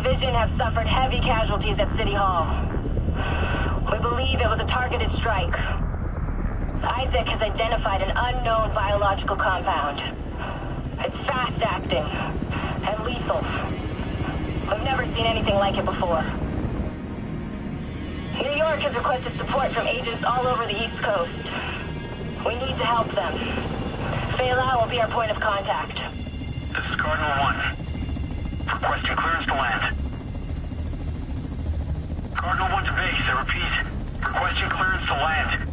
division have suffered heavy casualties at City Hall. We believe it was a targeted strike. Isaac has identified an unknown biological compound. It's fast-acting and lethal. We've never seen anything like it before. New York has requested support from agents all over the East Coast. We need to help them. Fei-Lao will be our point of contact. This is Cardinal 1. Requesting clearance to land. Cardinal 1 to base, I repeat. Requesting clearance to land.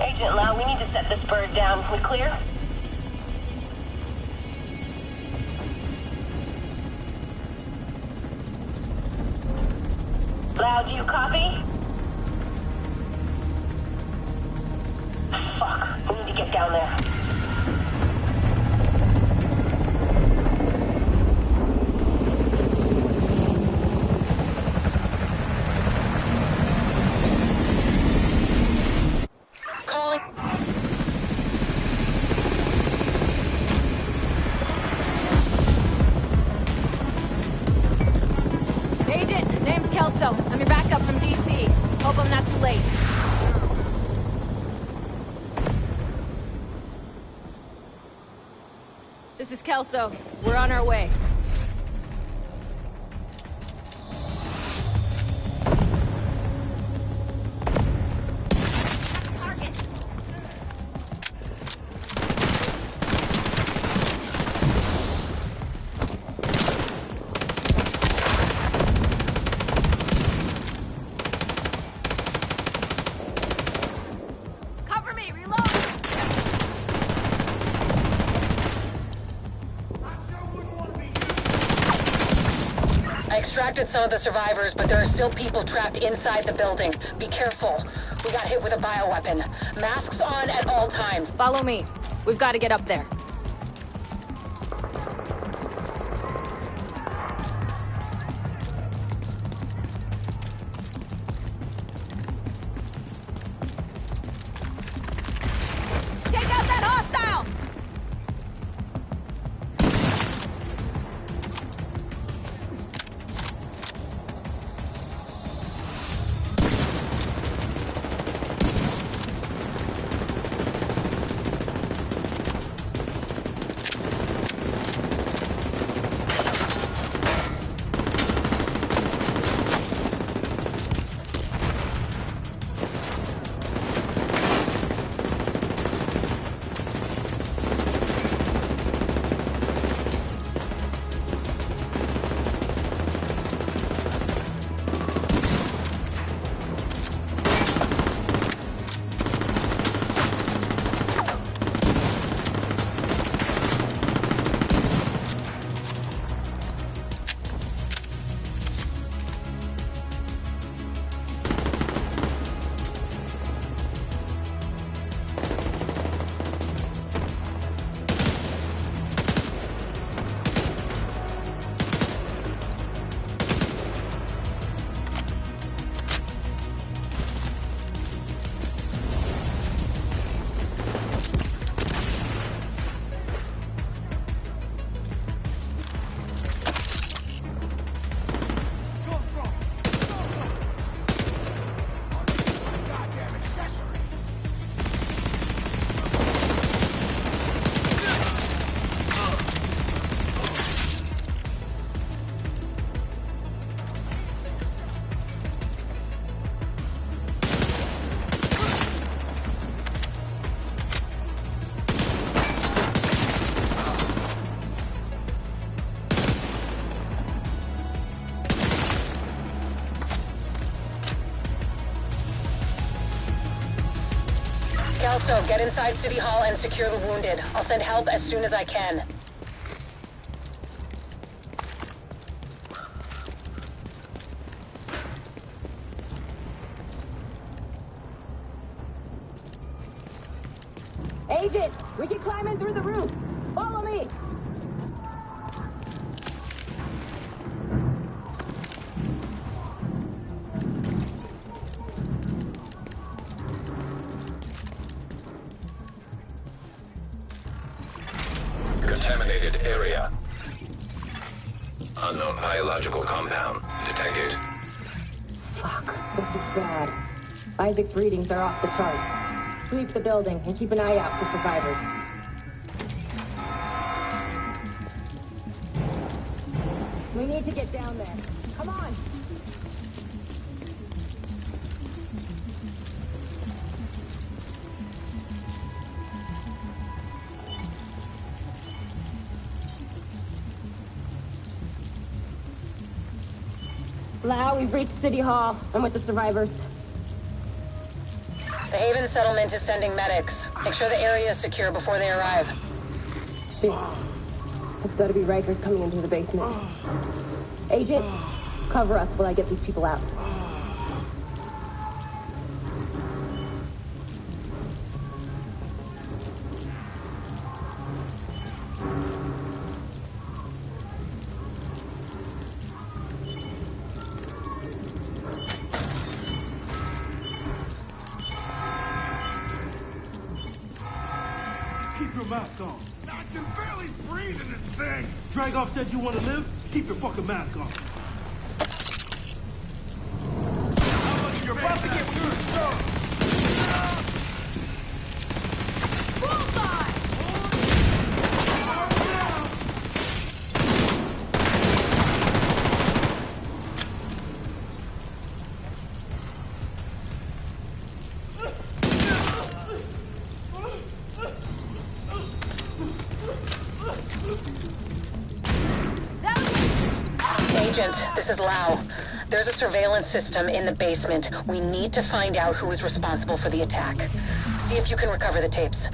Agent Lau, we need to set this bird down. We clear? Lau, do you copy? Fuck, we need to get down there. Agent, name's Kelso. I'm your backup from DC. Hope I'm not too late. This is Kelso. We're on our way. Cover me! Reload! I extracted some of the survivors, but there are still people trapped inside the building. Be careful. We got hit with a bioweapon. Masks on at all times. Follow me. We've got to get up there. Take out that hostile! Kelso, get inside City Hall and secure the wounded. I'll send help as soon as I can. Agent, we can climb in through the roof. Follow me. Contaminated area. Unknown biological compound detected. Fuck, this is bad. Isaac's readings are off the charts. Sweep the building and keep an eye out for survivors. We need to get down there. Come on! Lau, we've reached City Hall. I'm with the survivors. The Haven settlement is sending medics. Make sure the area is secure before they arrive. Shit. It's gotta be Rikers coming into the basement. Agent, cover us while I get these people out. Keep your mask on. I can barely breathe in this thing. Dragoff said you want to live? Keep your fucking mask on. You're about to get good. Agent, this is Lau. There's a surveillance system in the basement. We need to find out who is responsible for the attack. See if you can recover the tapes.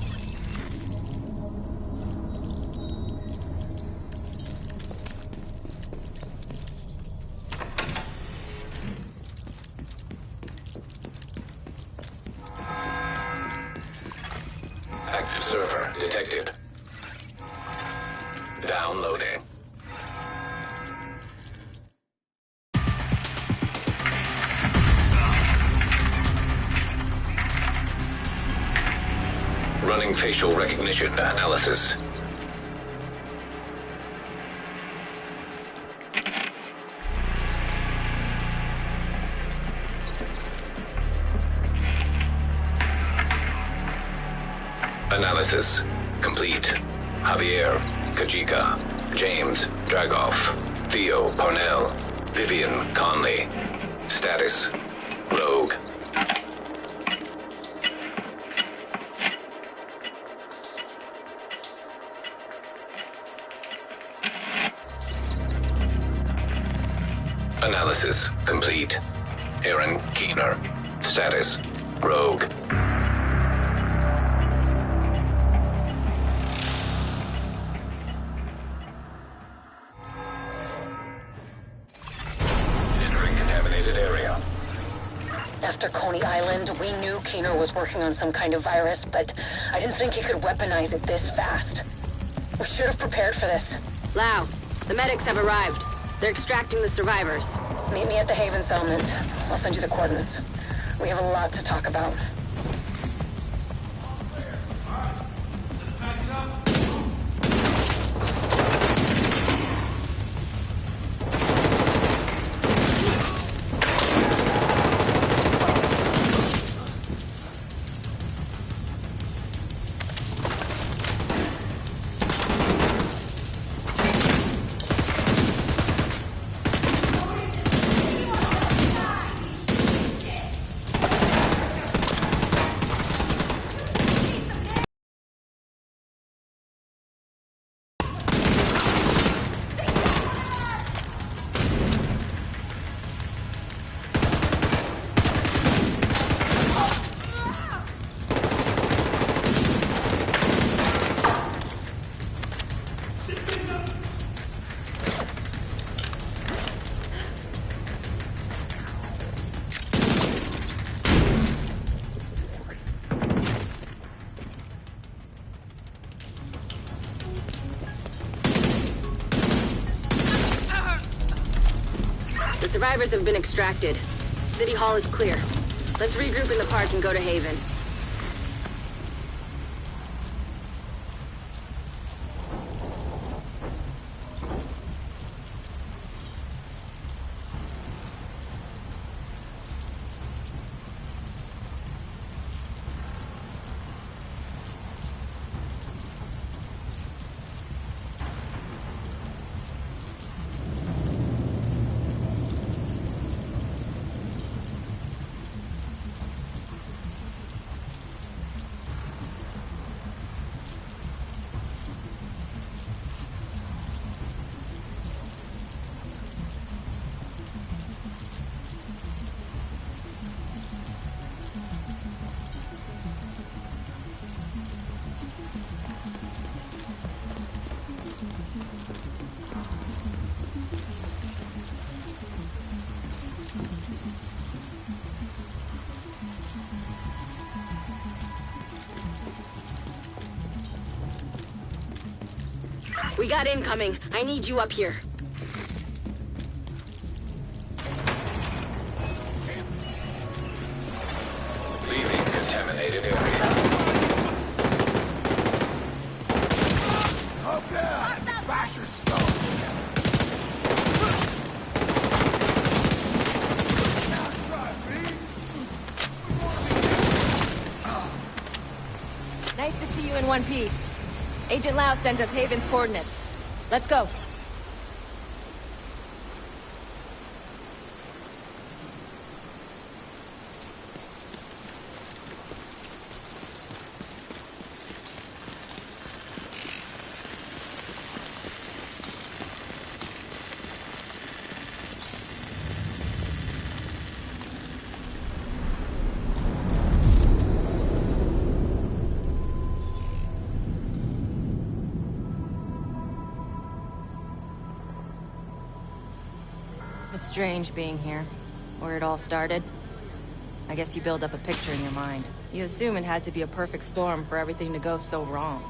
Active server detected. Downloading. Running facial recognition analysis. Analysis complete. Javier, Kajika, James, Dragoff, Theo, Parnell, Vivian, Conley. Status, Rogue. Analysis complete. Aaron Keener. Status, Rogue. Entering contaminated area. After Coney Island, we knew Keener was working on some kind of virus, but I didn't think he could weaponize it this fast. We should have prepared for this. Lau, the medics have arrived. They're extracting the survivors. Meet me at the Haven settlement. I'll send you the coordinates. We have a lot to talk about. The survivors have been extracted. City Hall is clear. Let's regroup in the park and go to Haven. We got incoming. I need you up here. Leaving contaminated area. Okay, bash your skull. Nice to see you in one piece. Agent Lau sent us Haven's coordinates. Let's go. It's strange being here, where it all started. I guess you build up a picture in your mind. You assume it had to be a perfect storm for everything to go so wrong.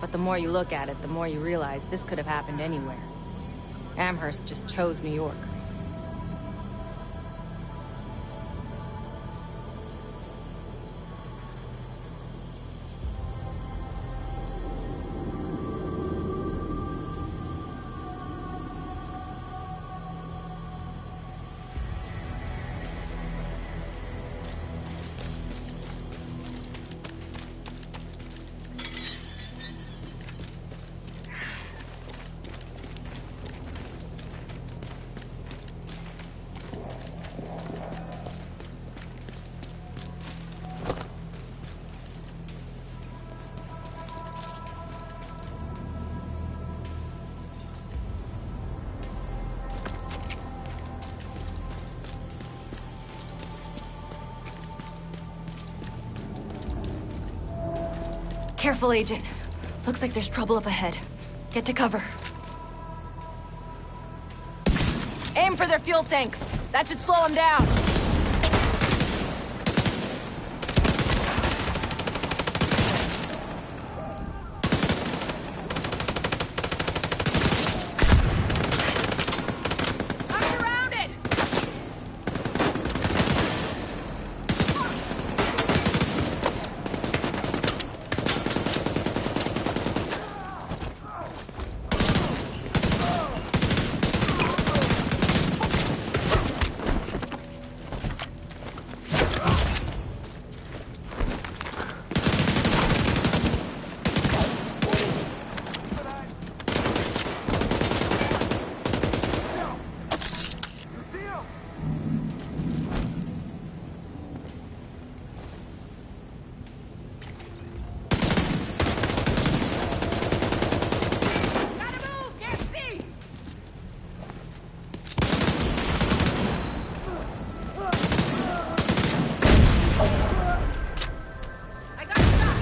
But the more you look at it, the more you realize this could have happened anywhere. Amherst just chose New York. Careful, Agent. Looks like there's trouble up ahead. Get to cover. Aim for their fuel tanks. That should slow them down. I'm surrounded!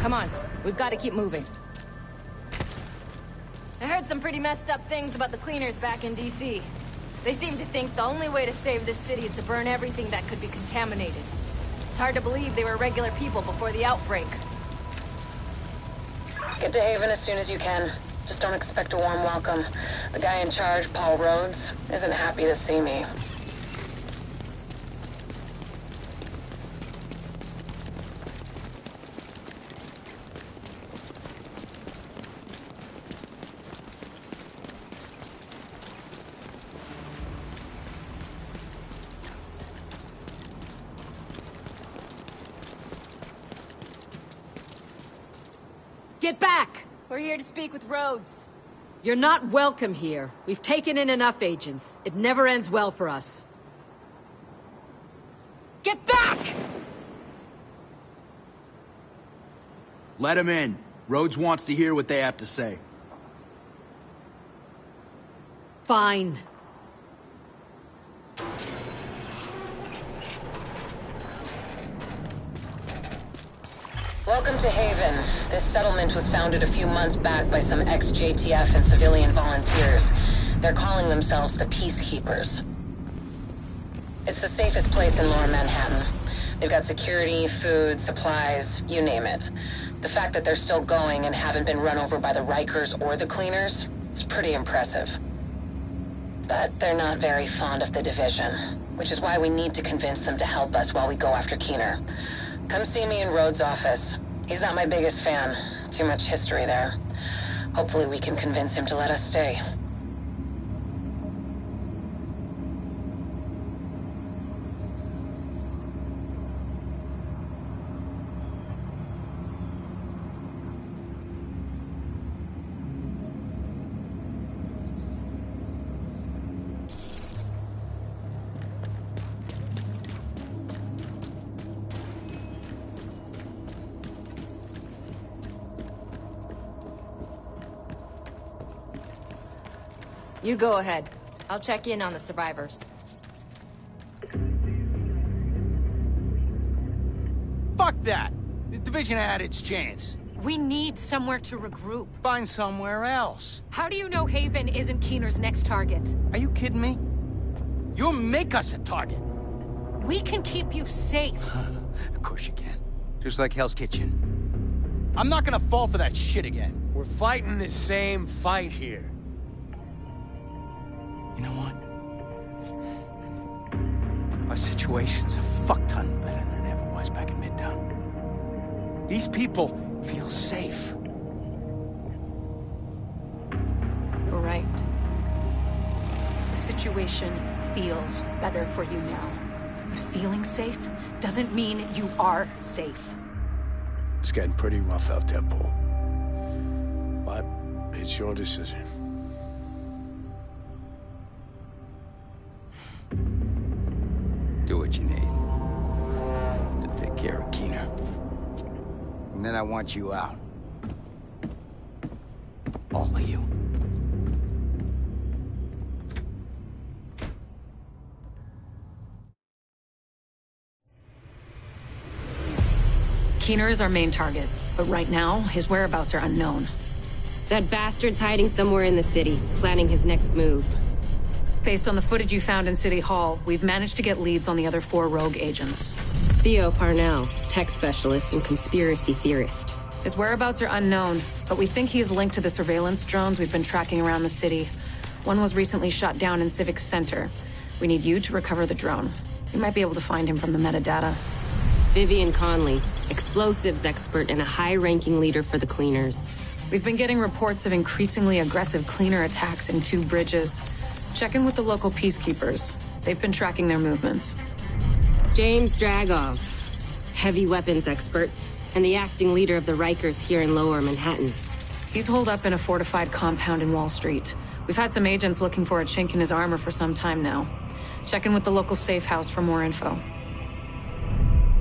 Come on, we've got to keep moving. I heard some pretty messed up things about the cleaners back in DC. They seem to think the only way to save this city is to burn everything that could be contaminated. It's hard to believe they were regular people before the outbreak. Get to Haven as soon as you can. Just don't expect a warm welcome. The guy in charge, Paul Rhodes, isn't happy to see me. Get back! We're here to speak with Rhodes. You're not welcome here. We've taken in enough agents. It never ends well for us. Get back! Let him in. Rhodes wants to hear what they have to say. Fine. Welcome to Haven. This settlement was founded a few months back by some ex-JTF and civilian volunteers. They're calling themselves the Peacekeepers. It's the safest place in lower Manhattan. They've got security, food, supplies, you name it. The fact that they're still going and haven't been run over by the Rikers or the Cleaners is pretty impressive. But they're not very fond of the Division, which is why we need to convince them to help us while we go after Keener. Come see me in Rhodes' office. He's not my biggest fan. Too much history there. Hopefully we can convince him to let us stay. You go ahead. I'll check in on the survivors. Fuck that! The Division had its chance. We need somewhere to regroup. Find somewhere else. How do you know Haven isn't Keener's next target? Are you kidding me? You'll make us a target. We can keep you safe. Of course you can. Just like Hell's Kitchen. I'm not gonna fall for that shit again. We're fighting the same fight here. You know what? Our situation's a fuck-ton better than it ever was back in Midtown. These people feel safe. You're right. The situation feels better for you now. But feeling safe doesn't mean you are safe. It's getting pretty rough out there, Paul. But it's your decision. Do what you need to take care of Keener. And then I want you out. All of you. Keener is our main target, but right now, his whereabouts are unknown. That bastard's hiding somewhere in the city, planning his next move. Based on the footage you found in City Hall, we've managed to get leads on the other 4 rogue agents. Theo Parnell, tech specialist and conspiracy theorist. His whereabouts are unknown, but we think he is linked to the surveillance drones we've been tracking around the city. One was recently shot down in Civic Center. We need you to recover the drone. You might be able to find him from the metadata. Vivian Conley, explosives expert and a high-ranking leader for the Cleaners. We've been getting reports of increasingly aggressive Cleaner attacks in 2 bridges. Check in with the local peacekeepers. They've been tracking their movements. James Dragov, heavy weapons expert, and the acting leader of the Rikers here in Lower Manhattan. He's holed up in a fortified compound in Wall Street. We've had some agents looking for a chink in his armor for some time now. Check in with the local safe house for more info.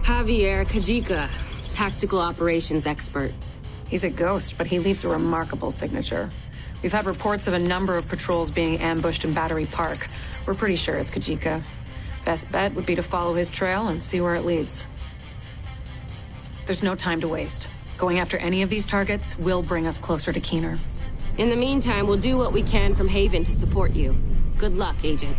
Javier Kajika, tactical operations expert. He's a ghost, but he leaves a remarkable signature. We've had reports of a number of patrols being ambushed in Battery Park. We're pretty sure it's Kajika. Best bet would be to follow his trail and see where it leads. There's no time to waste. Going after any of these targets will bring us closer to Keener. In the meantime, we'll do what we can from Haven to support you. Good luck, Agent.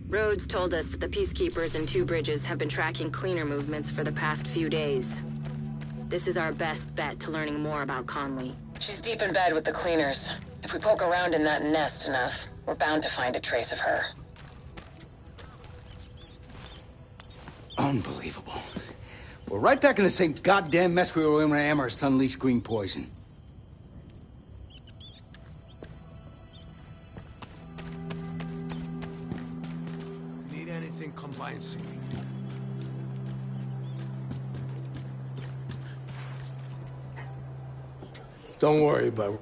Rhodes told us that the Peacekeepers in 2 bridges have been tracking Cleaner movements for the past few days. This is our best bet to learning more about Conley. She's deep in bed with the Cleaners. If we poke around in that nest enough, we're bound to find a trace of her. Unbelievable. We're right back in the same goddamn mess we were in when Amherst unleashed green poison. Need anything, come by and see me. Don't worry about it.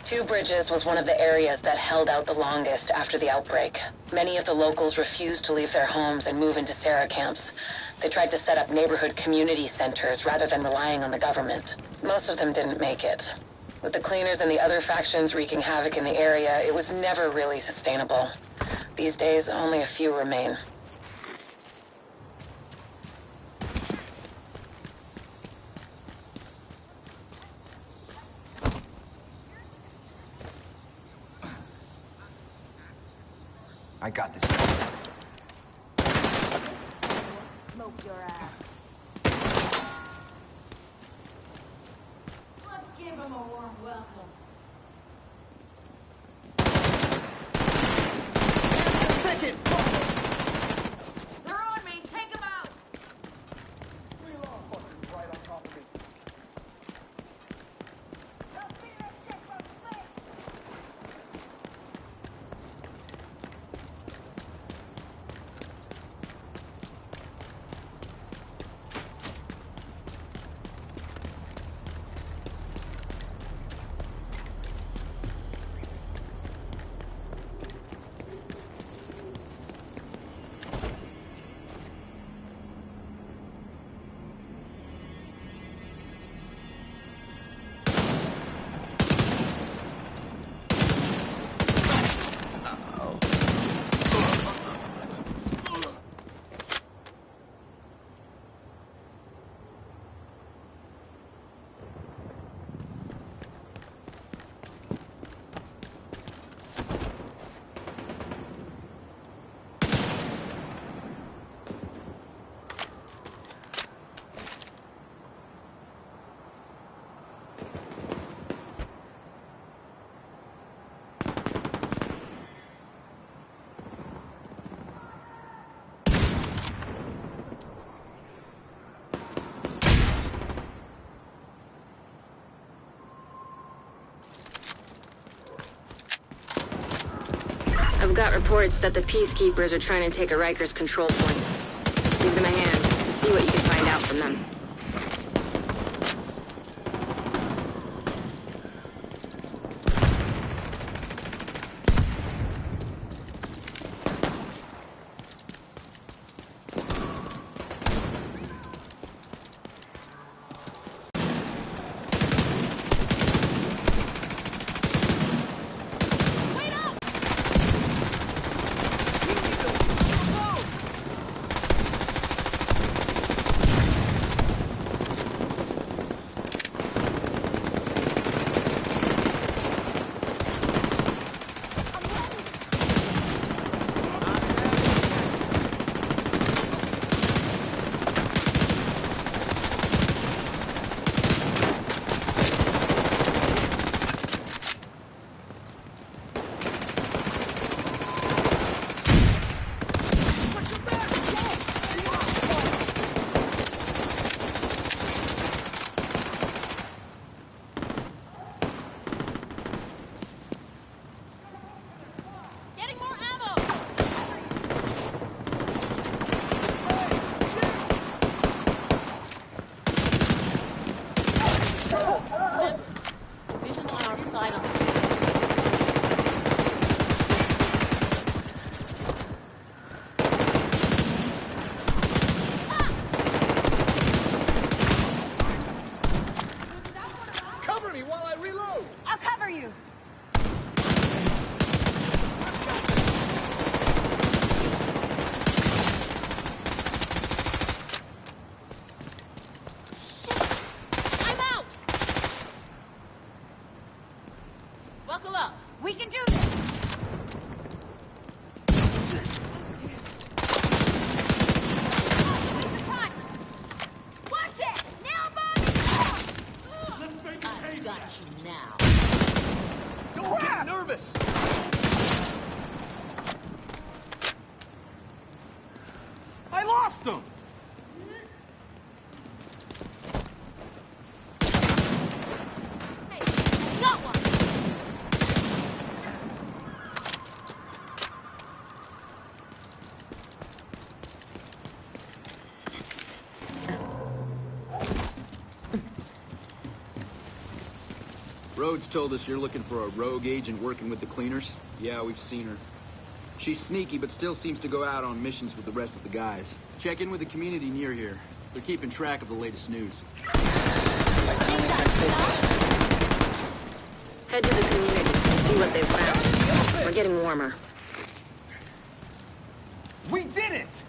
Two Bridges was one of the areas that held out the longest after the outbreak. Many of the locals refused to leave their homes and move into Sarah camps. They tried to set up neighborhood community centers rather than relying on the government. Most of them didn't make it. With the cleaners and the other factions wreaking havoc in the area, it was never really sustainable. These days, only a few remain. I got this. Smoke your ass. Let's give him a warm welcome. Second! They're on me! Take them out! Right on top of me. I've got reports that the Peacekeepers are trying to take a Rikers control point. Give them a hand and see what you can find out from them. Buckle up. We can do this. Watch it! Nail bomb! Let's make it pay. Got you now. Don't get nervous! I lost him! Hey, got one! Rhodes told us you're looking for a rogue agent working with the cleaners. Yeah, we've seen her. She's sneaky, but still seems to go out on missions with the rest of the guys. Check in with the community near here. They're keeping track of the latest news. Head to the community and see what they've found. We're getting warmer. We did it!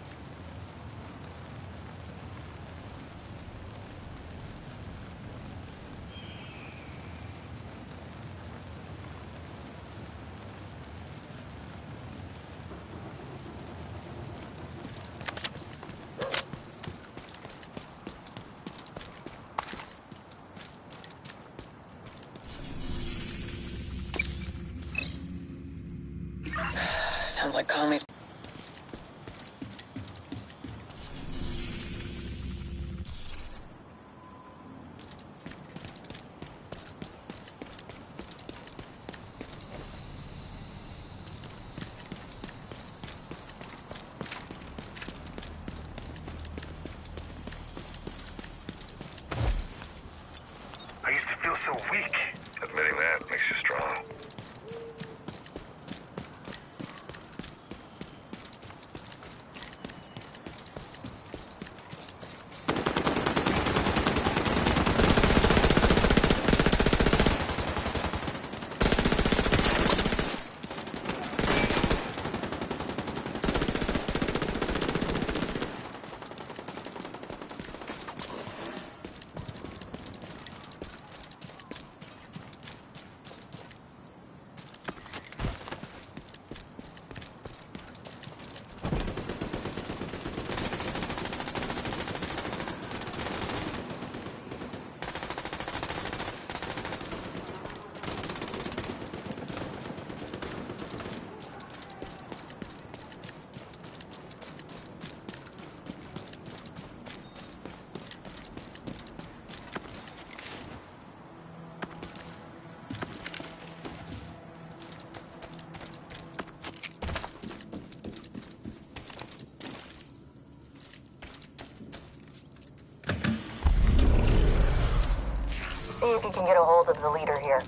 Sounds like Conley's... I used to feel so weak. Admitting that makes you strong. See if you can get a hold of the leader here.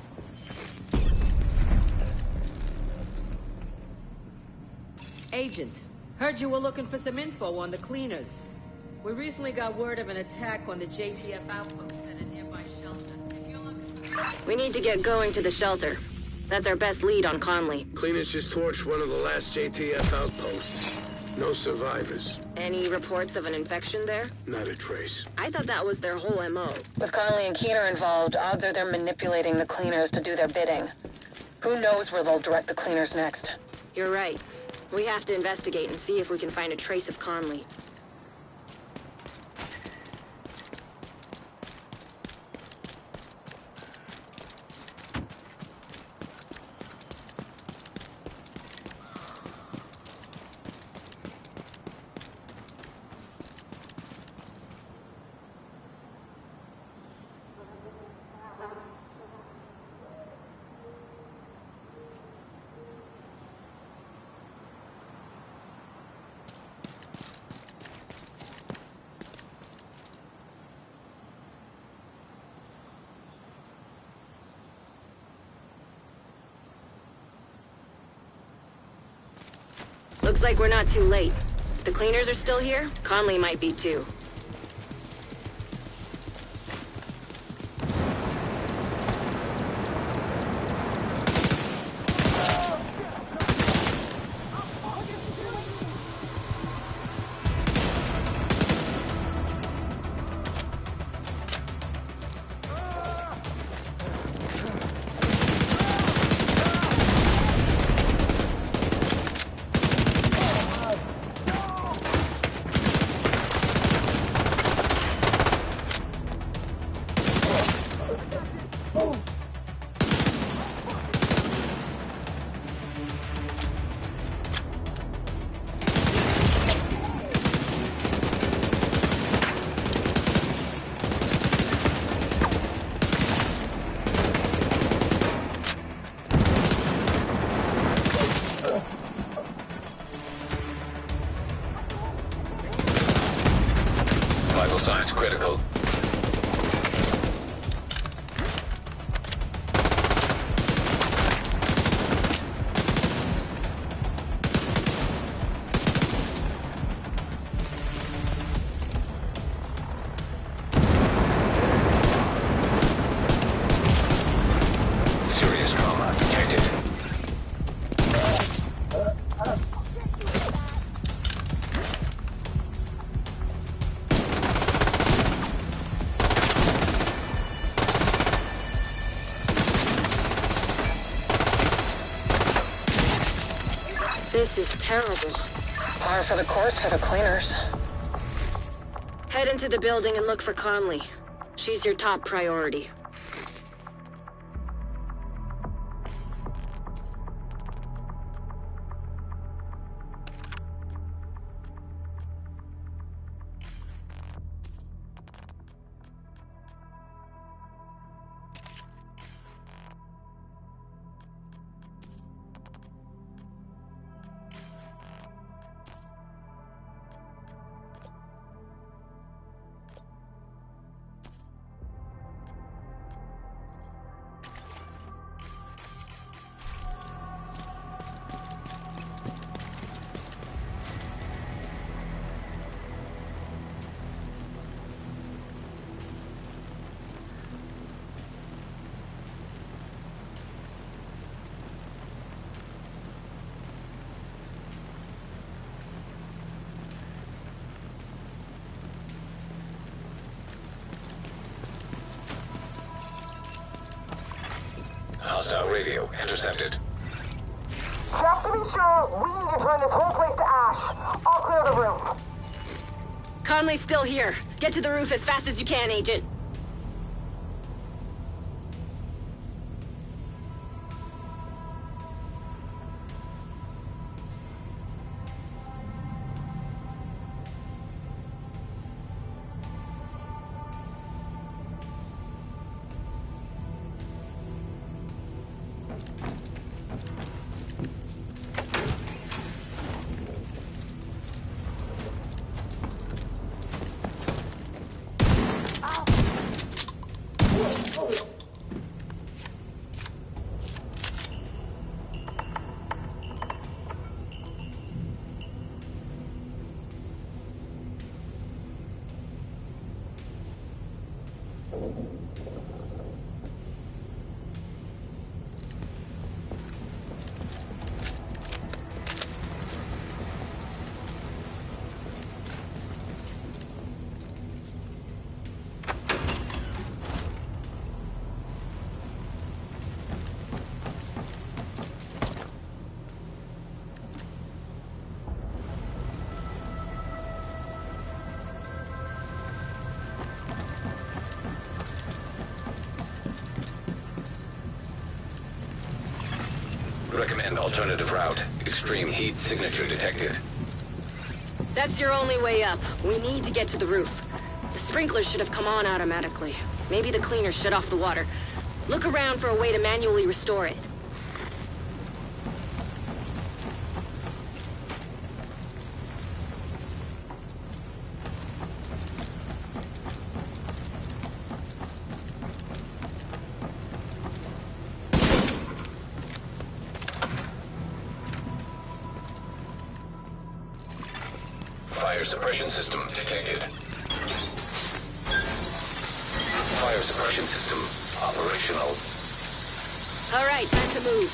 Agent, heard you were looking for some info on the cleaners. We recently got word of an attack on the JTF outpost at a nearby shelter. If you're looking for... We need to get going to the shelter. That's our best lead on Conley. Cleaners just torched one of the last JTF outposts. No survivors. Any reports of an infection there? Not a trace. I thought that was their whole MO. With Conley and Keener involved, odds are they're manipulating the cleaners to do their bidding. Who knows where they'll direct the cleaners next? You're right. We have to investigate and see if we can find a trace of Conley. Looks like we're not too late. If the cleaners are still here, Conley might be too. Vital signs critical. Serious trauma detected. This is terrible. Par for the course for the cleaners. Head into the building and look for Conley. She's your top priority. Hostile radio intercepted. Just to be sure, we need to turn this whole place to ash. I'll clear the roof. Conley's still here. Get to the roof as fast as you can, Agent. Recommend alternative route. Extreme heat signature detected. That's your only way up. We need to get to the roof. The sprinklers should have come on automatically. Maybe the cleaners shut off the water. Look around for a way to manually restore it. Fire suppression system detected. Fire suppression system operational. All right, time to move.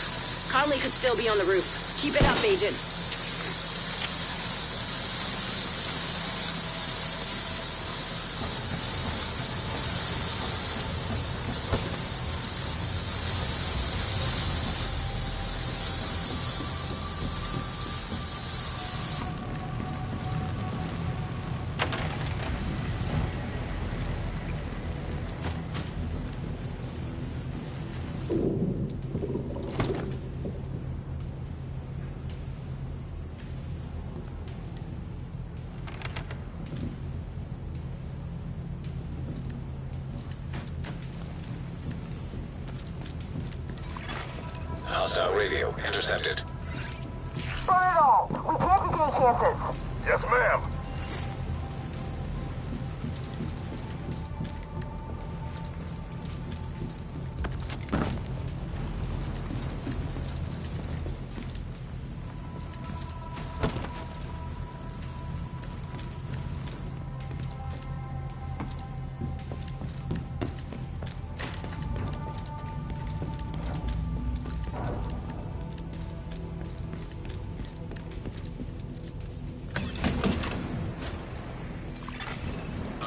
Conley could still be on the roof. Keep it up, Agent. Hostile radio intercepted. Burn it all! We can't take any chances! Yes, ma'am.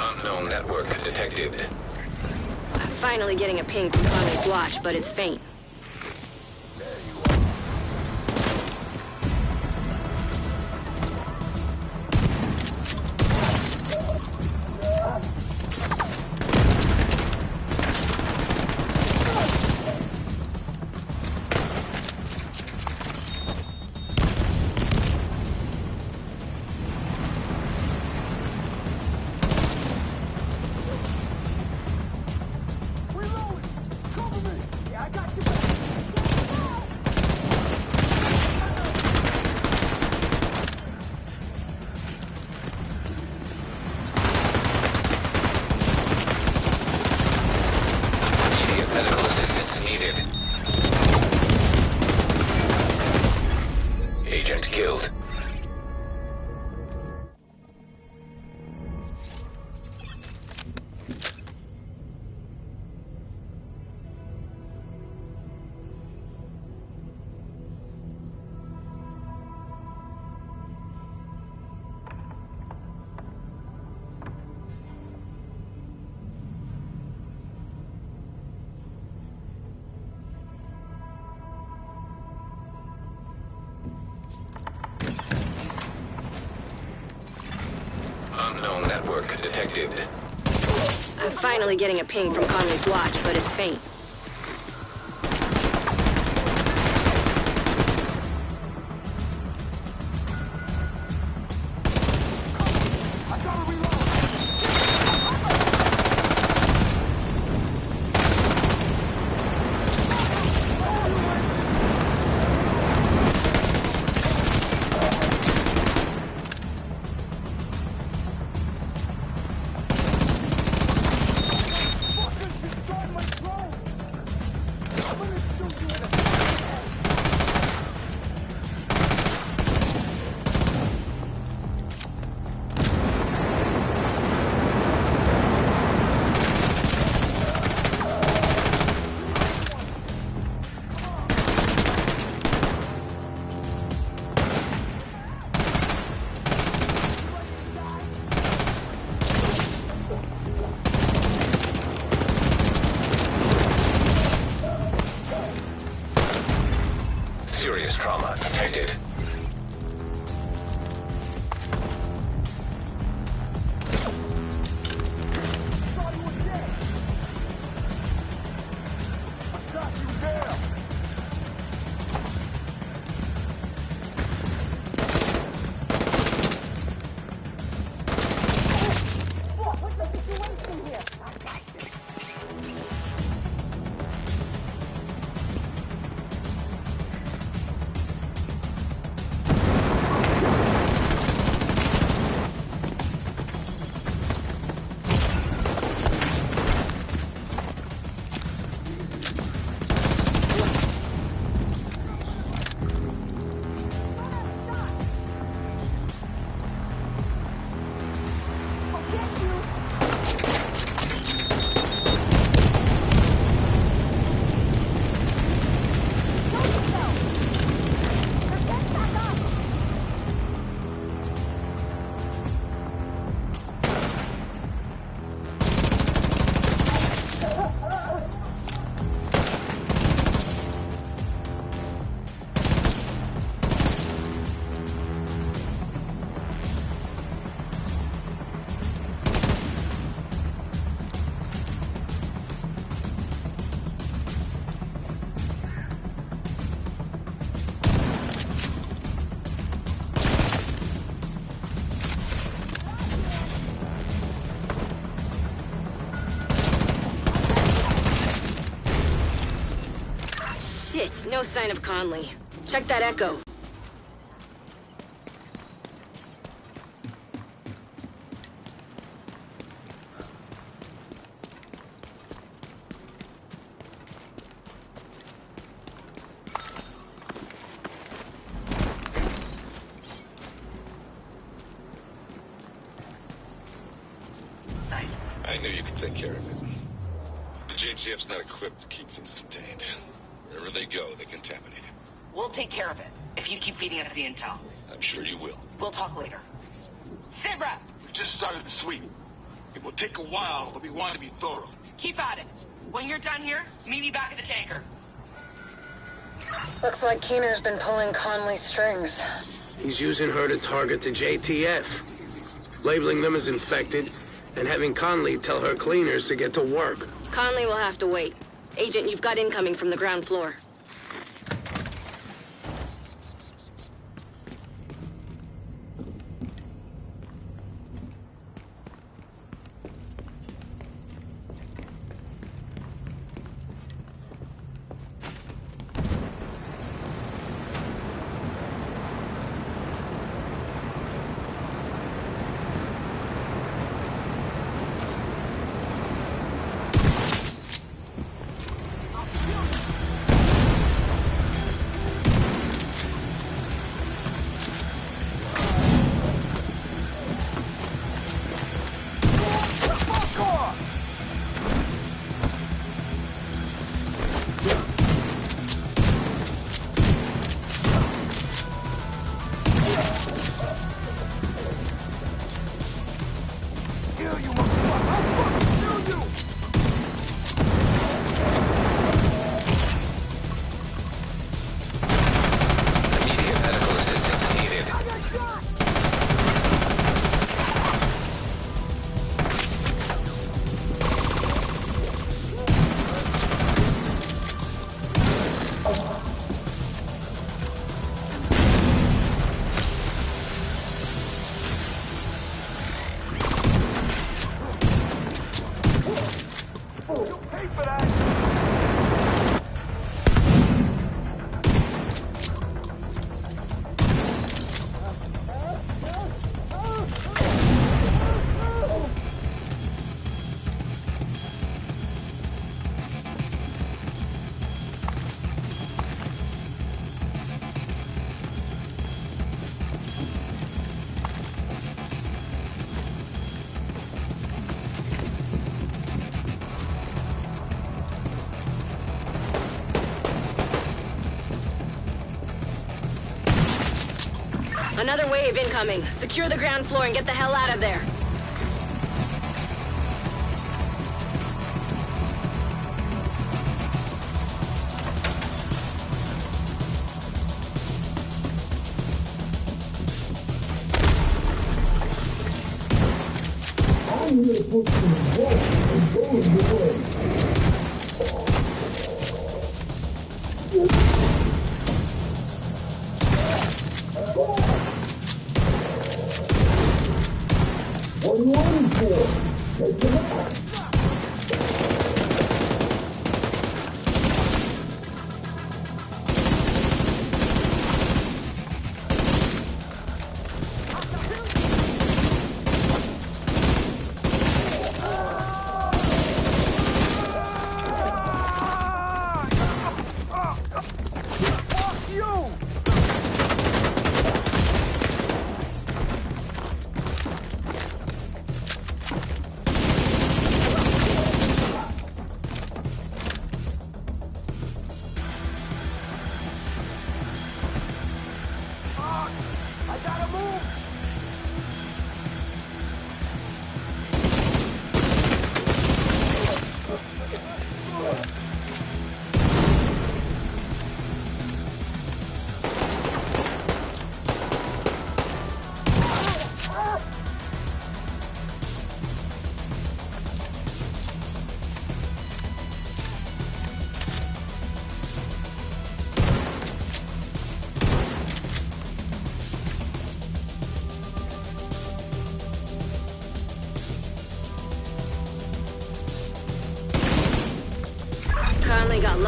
Unknown network detected. I'm finally getting a ping from Conley's watch, but it's faint. Immediate medical assistance needed. Agent killed. Unknown network detected. I'm finally getting a ping from Conley's watch, but it's faint. Serious trauma detected. Shit, no sign of Conley. Check that echo. I knew you could take care of it. The JTF's not equipped to keep things contained. Wherever they go, they contaminate it. We'll take care of it, if you keep feeding us the intel. I'm sure you will. We'll talk later. Sibra! We just started the sweep. It will take a while, but we want to be thorough. Keep at it. When you're done here, meet me back at the tanker. Looks like Keener's been pulling Conley's strings. He's using her to target the JTF, labeling them as infected, and having Conley tell her cleaners to get to work. Conley will have to wait. Agent, you've got incoming from the ground floor. Another wave incoming. Secure the ground floor and get the hell out of there. I'm gonna put some balls and bones away. What are you waiting for? Take them out.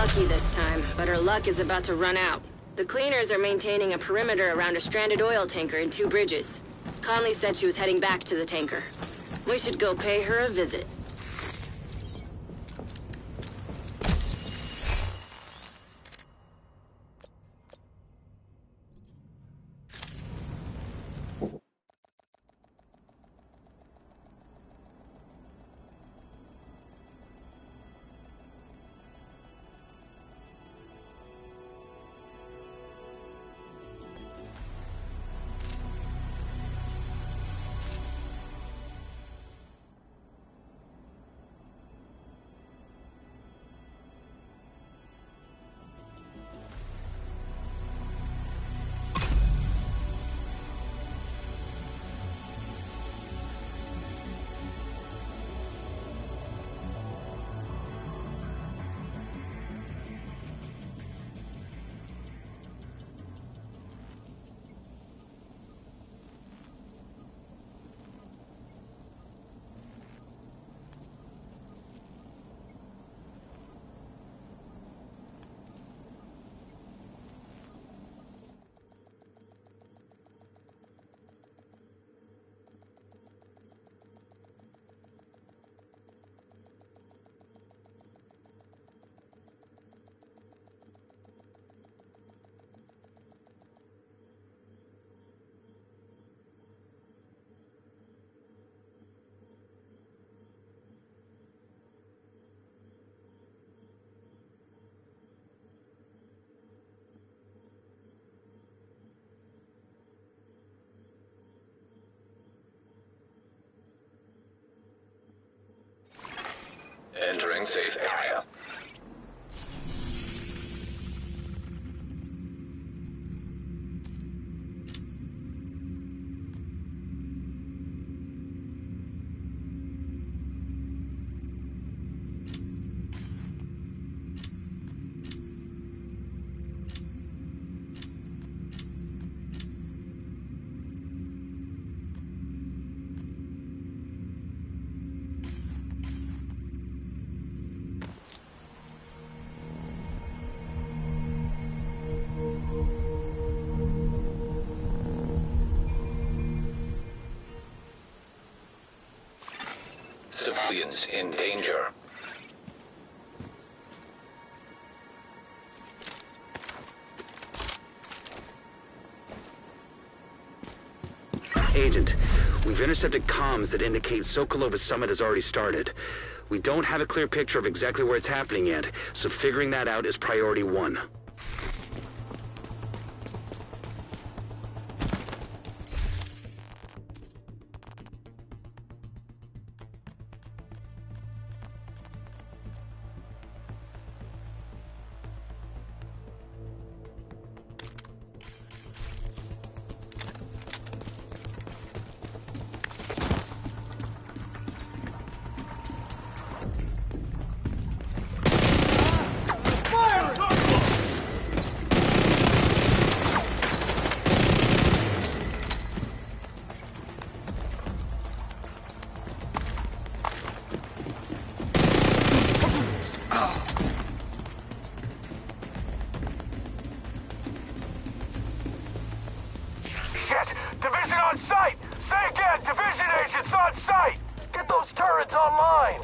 lucky this time, but her luck is about to run out. The cleaners are maintaining a perimeter around a stranded oil tanker in 2 bridges. Conley said she was heading back to the tanker. We should go pay her a visit. Entering safe area. Civilians in danger. Agent, we've intercepted comms that indicate Sokolova's summit has already started. We don't have a clear picture of exactly where it's happening yet, so figuring that out is priority 1. Division on site! Say again, Division agents on site! Get those turrets online!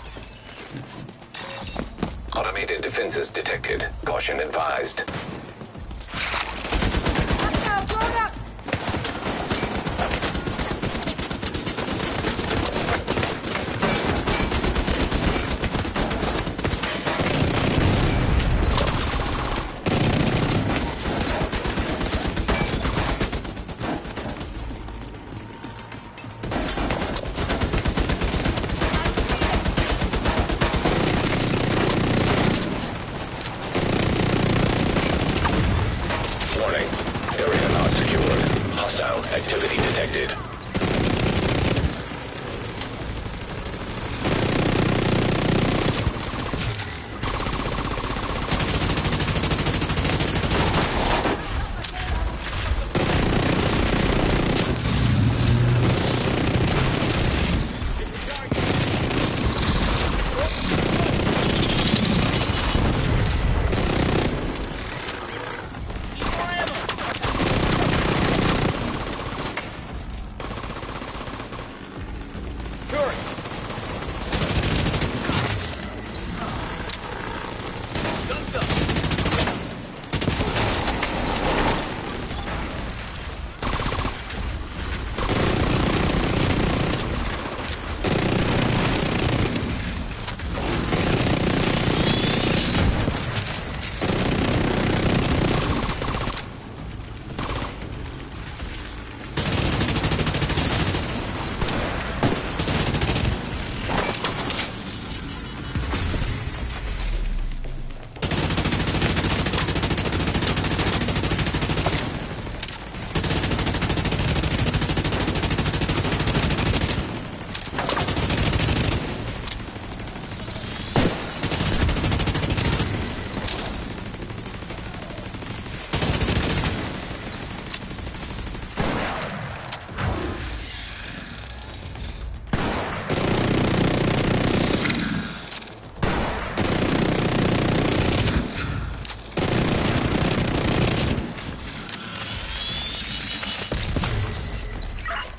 Automated defenses detected. Caution advised. Warning. Area not secured. Hostile activity detected.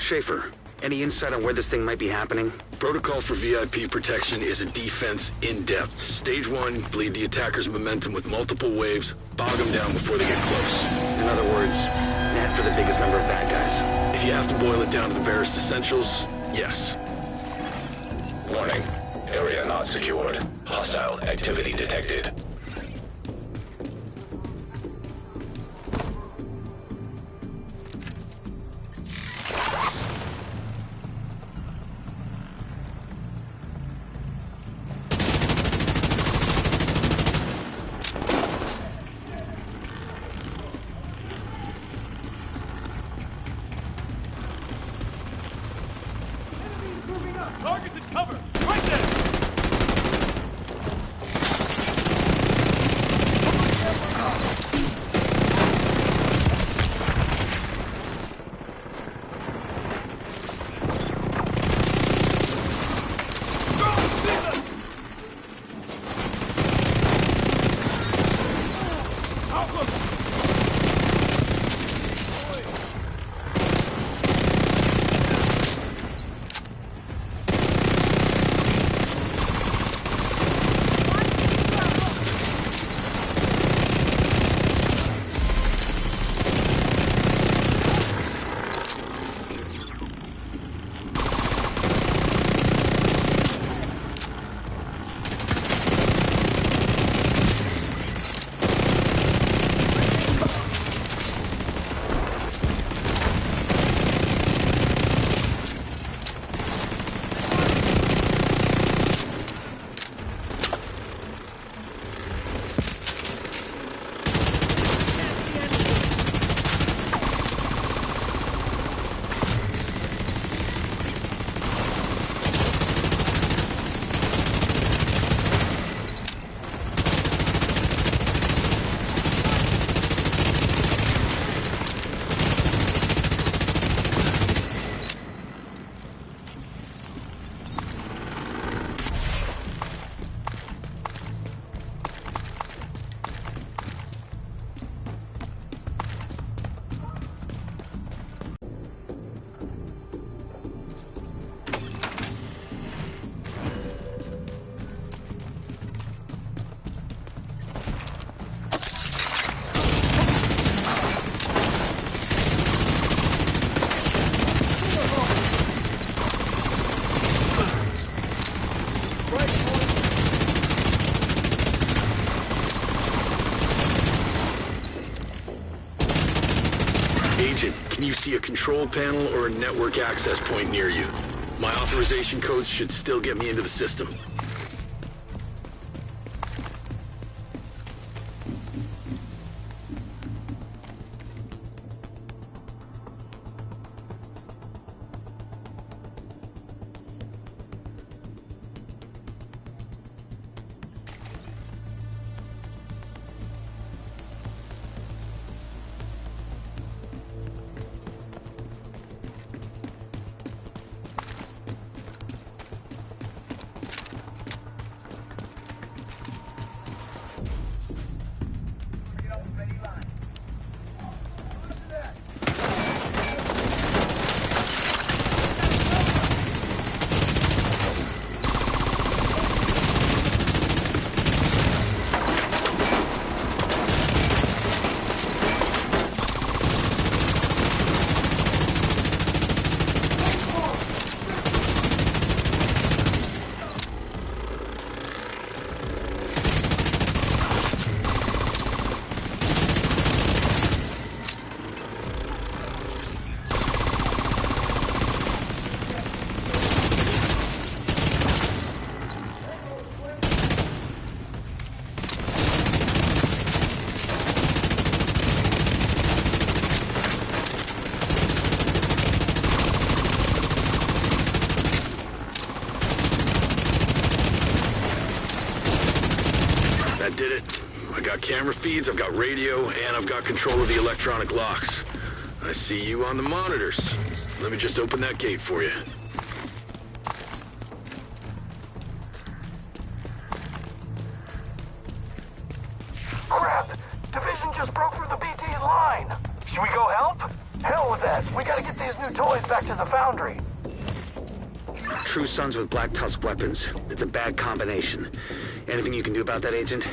Schaefer, any insight on where this thing might be happening? Protocol for VIP protection is a defense in depth. Stage 1, bleed the attacker's momentum with multiple waves, bog them down before they get close. In other words, net for the biggest number of bad guys. If you have to boil it down to the barest essentials, yes. Warning. Area not secured. Hostile activity detected. Target's in cover! Right there! Agent, can you see a control panel or a network access point near you? My authorization codes should still get me into the system. Did it. I got camera feeds, I've got radio, and I've got control of the electronic locks. I see you on the monitors. Let me just open that gate for you. Crap! Division just broke through the BT line! Should we go help? Hell with that. We gotta get these new toys back to the foundry. True Sons with Black Tusk weapons. It's a bad combination. Anything you can do about that, Agent?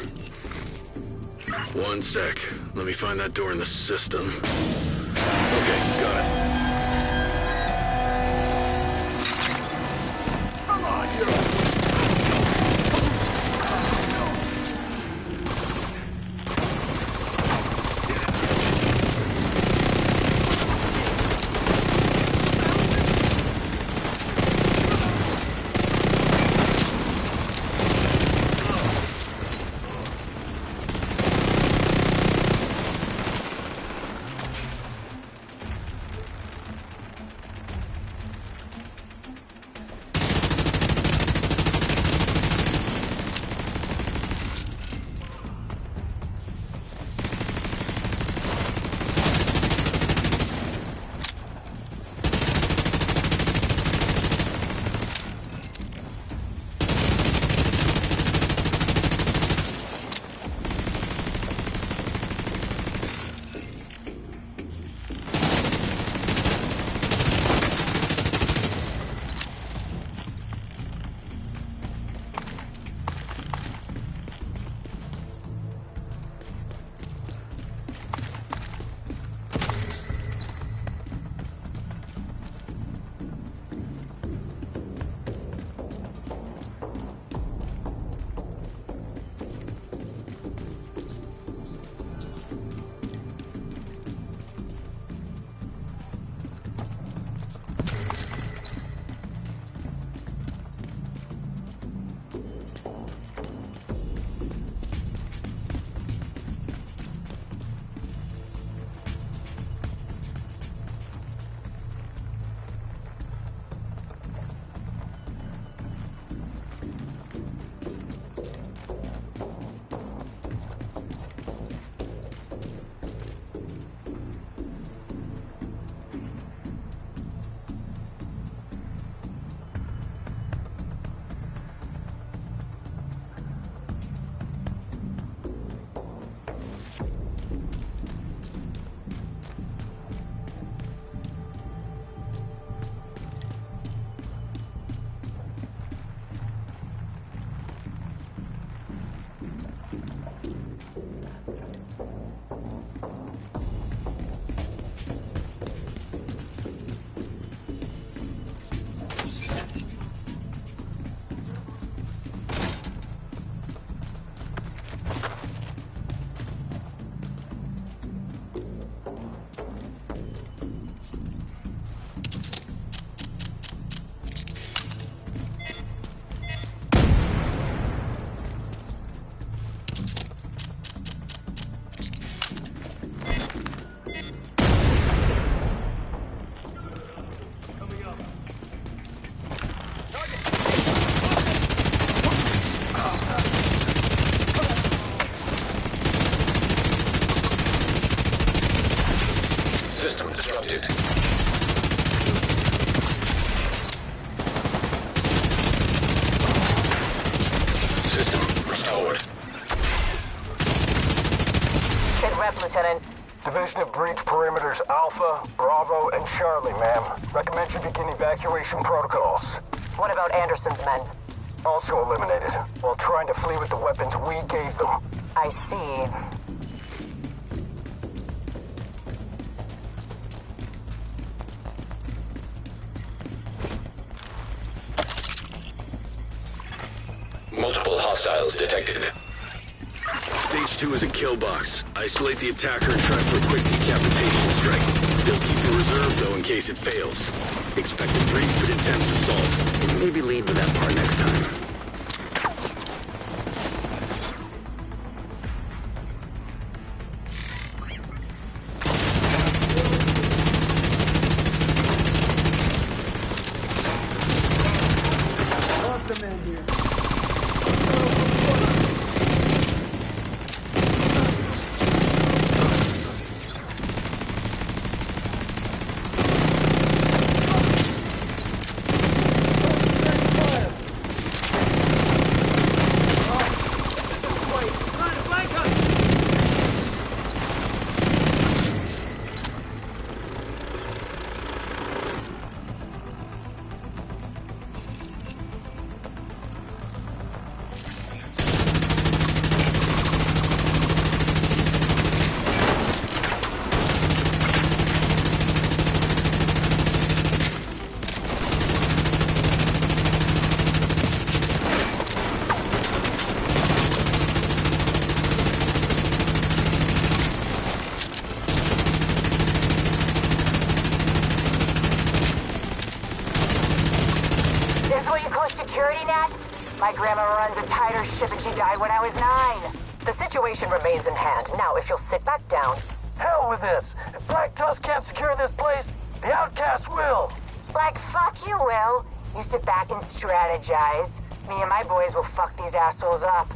One sec. Let me find that door in the system. Okay, got it. Come on, you! System disrupted. System restored. Good rep, Lieutenant. Division of Breach Perimeters Alpha, Bravo, and Charlie, ma'am. Recommend you begin evacuation protocols. What about Anderson's men? Also eliminated, while trying to flee with the weapons we gave them. I see. Multiple hostiles detected. Stage 2 is a kill box. Isolate the attacker and try for a quick decapitation strike. They'll keep a reserve, though, in case it fails. Expect a brief but intense assault. And maybe lead with that part next time. grandma runs a tighter ship and she died when I was 9. The situation remains in hand. Now, if you'll sit back down... Hell with this! If Black Tusk can't secure this place, the Outcasts will! Like, fuck you will. You sit back and strategize. Me and my boys will fuck these assholes up.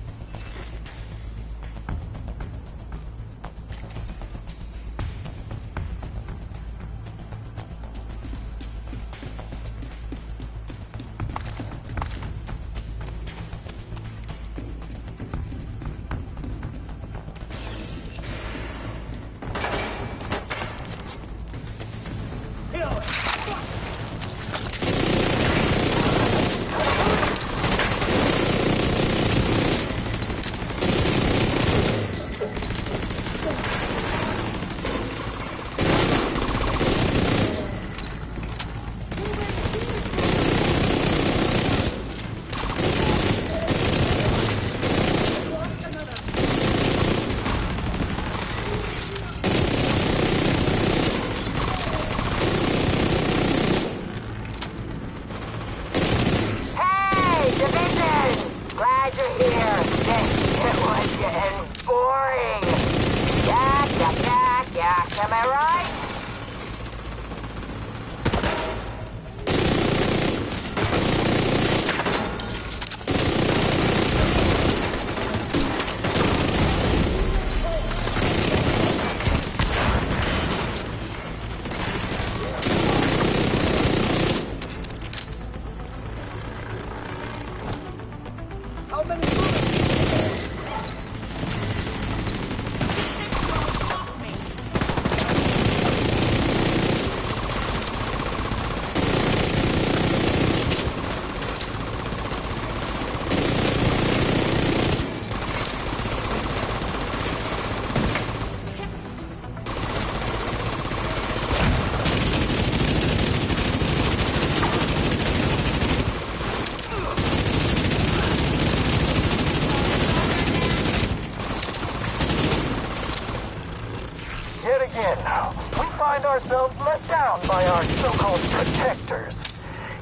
ourselves let down by our so-called protectors.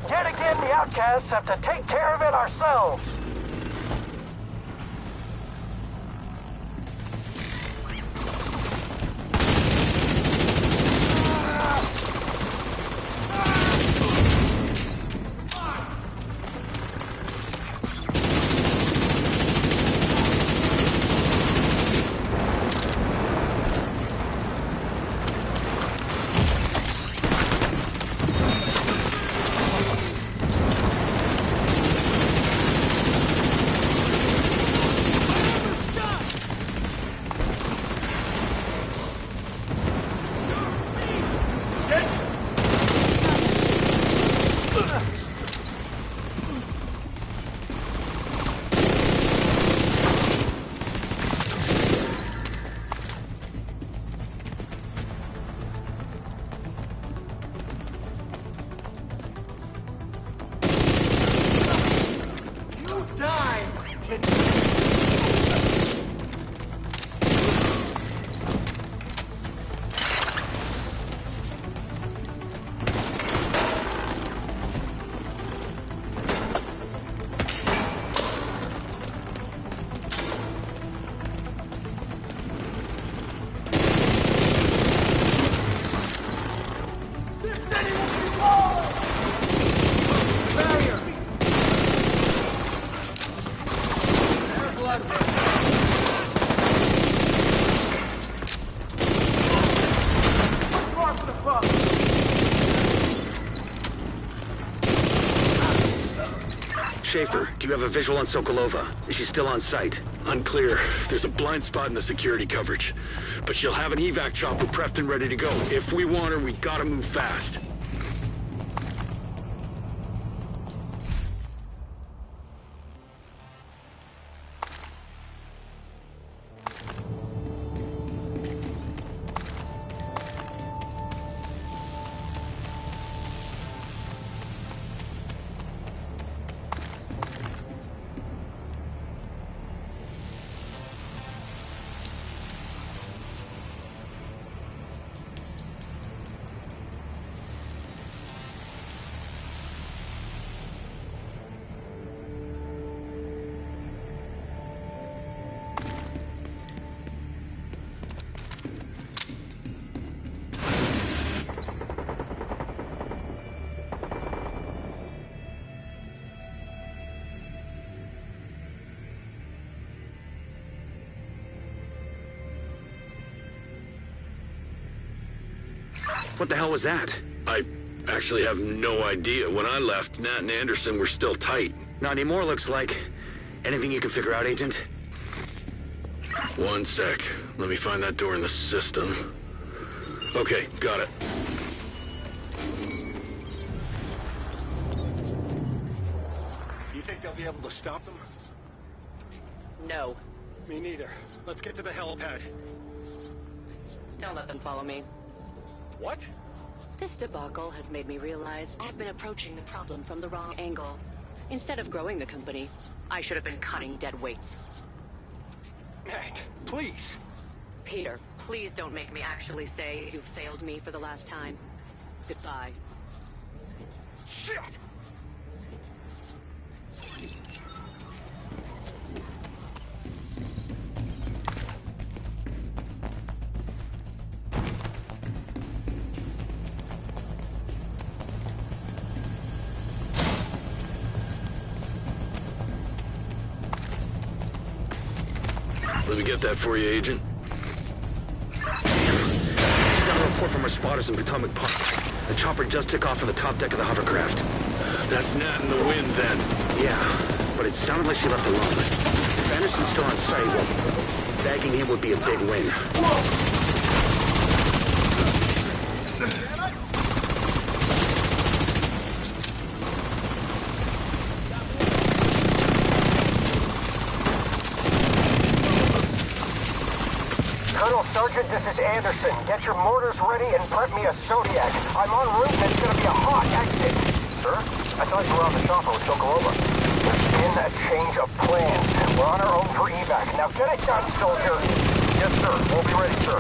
Yet again, the outcasts have to take care of it ourselves. Schaefer, do you have a visual on Sokolova? Is she still on site? Unclear. There's a blind spot in the security coverage. But she'll have an evac chopper prepped and ready to go. If we want her, we gotta move fast. What the hell was that? I actually have no idea. When I left, Nat and Anderson were still tight. Not anymore, looks like. Anything you can figure out, Agent? One sec. Let me find that door in the system. Okay, got it. You think they'll be able to stop them? No. Me neither. Let's get to the helipad. Don't let them follow me. What? This debacle has made me realize I've been approaching the problem from the wrong angle. Instead of growing the company, I should have been cutting dead weight. Nat, please. Peter, please don't make me actually say you failed me for the last time. Goodbye. Shit! Let me get that for you, Agent. Just got a report from our spotters in Potomac Park. The chopper just took off from the top deck of the hovercraft. That's Nat in the wind, then. Yeah, but it sounded like she left alone. If Anderson's still on site, well, bagging him would be a big win. Sergeant, this is Anderson. Get your mortars ready and prep me a Zodiac. I'm en route and it's gonna be a hot exit. Sir? I thought you were on the chopper with Sokolova. There's been a change of plans. We're on our own for evac. Now get it done, soldier. Yes, sir. We'll be ready, sir.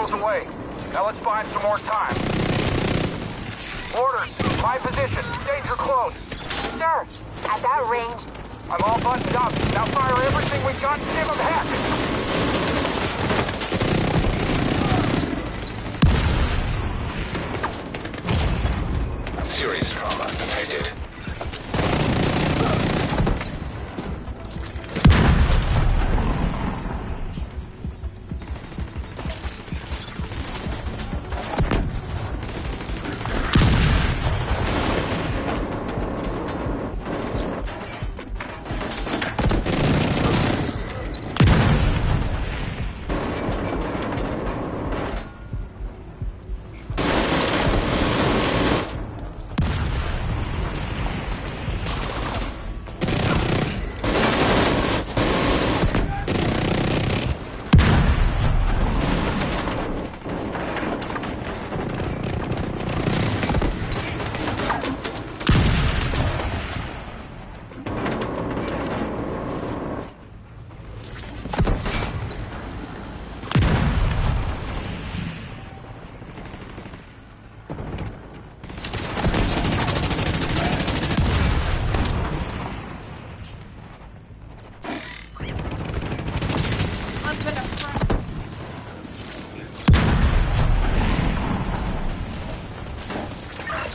Away. Now let's buy some more time. Orders, my position, danger close. Sir, at that range... I'm all buttoned up. Now fire everything we got and give them heck. Serious trauma detected.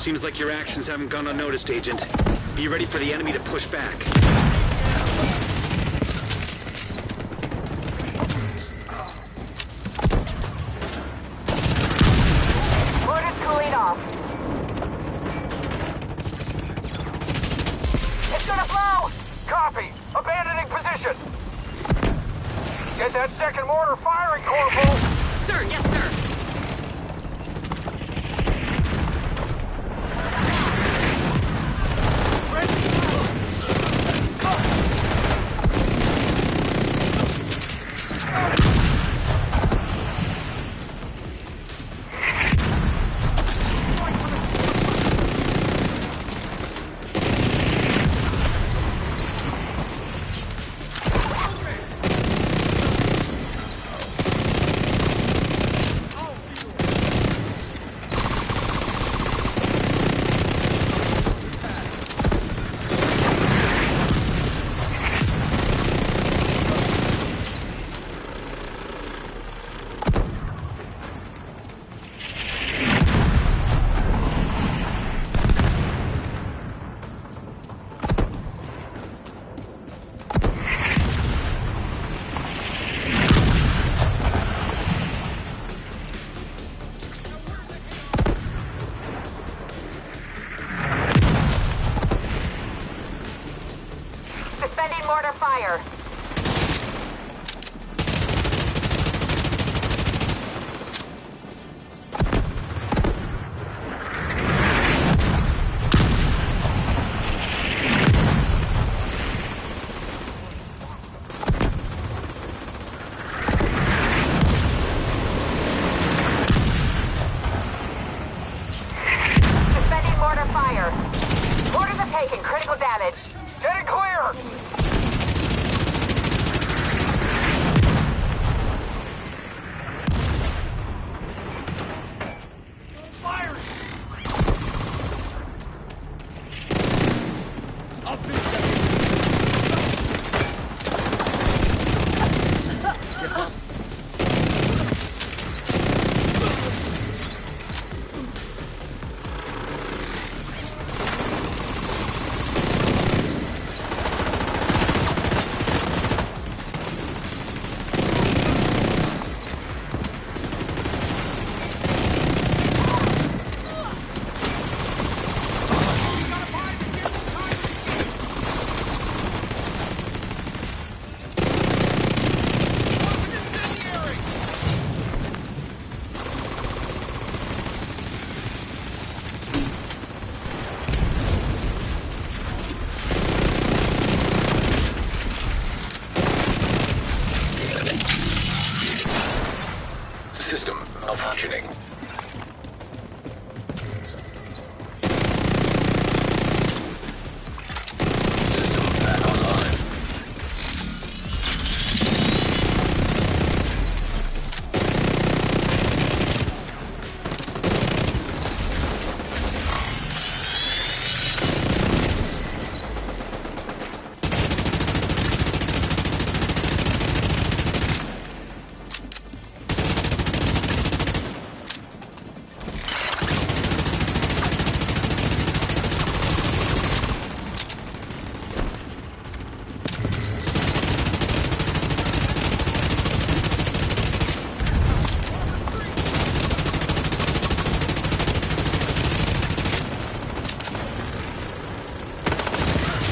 Seems like your actions haven't gone unnoticed, Agent. Be ready for the enemy to push back. Mortar's cooling off. It's gonna blow! Copy. Abandoning position. Get that second mortar firing, Corporal. Sir, yes, sir. Suspending mortar fire. Suspending mortar fire. Mortars are taken. Critical damage. Getting clear. Firing. I'll finish that. Yes, sir. System malfunctioning. System back online.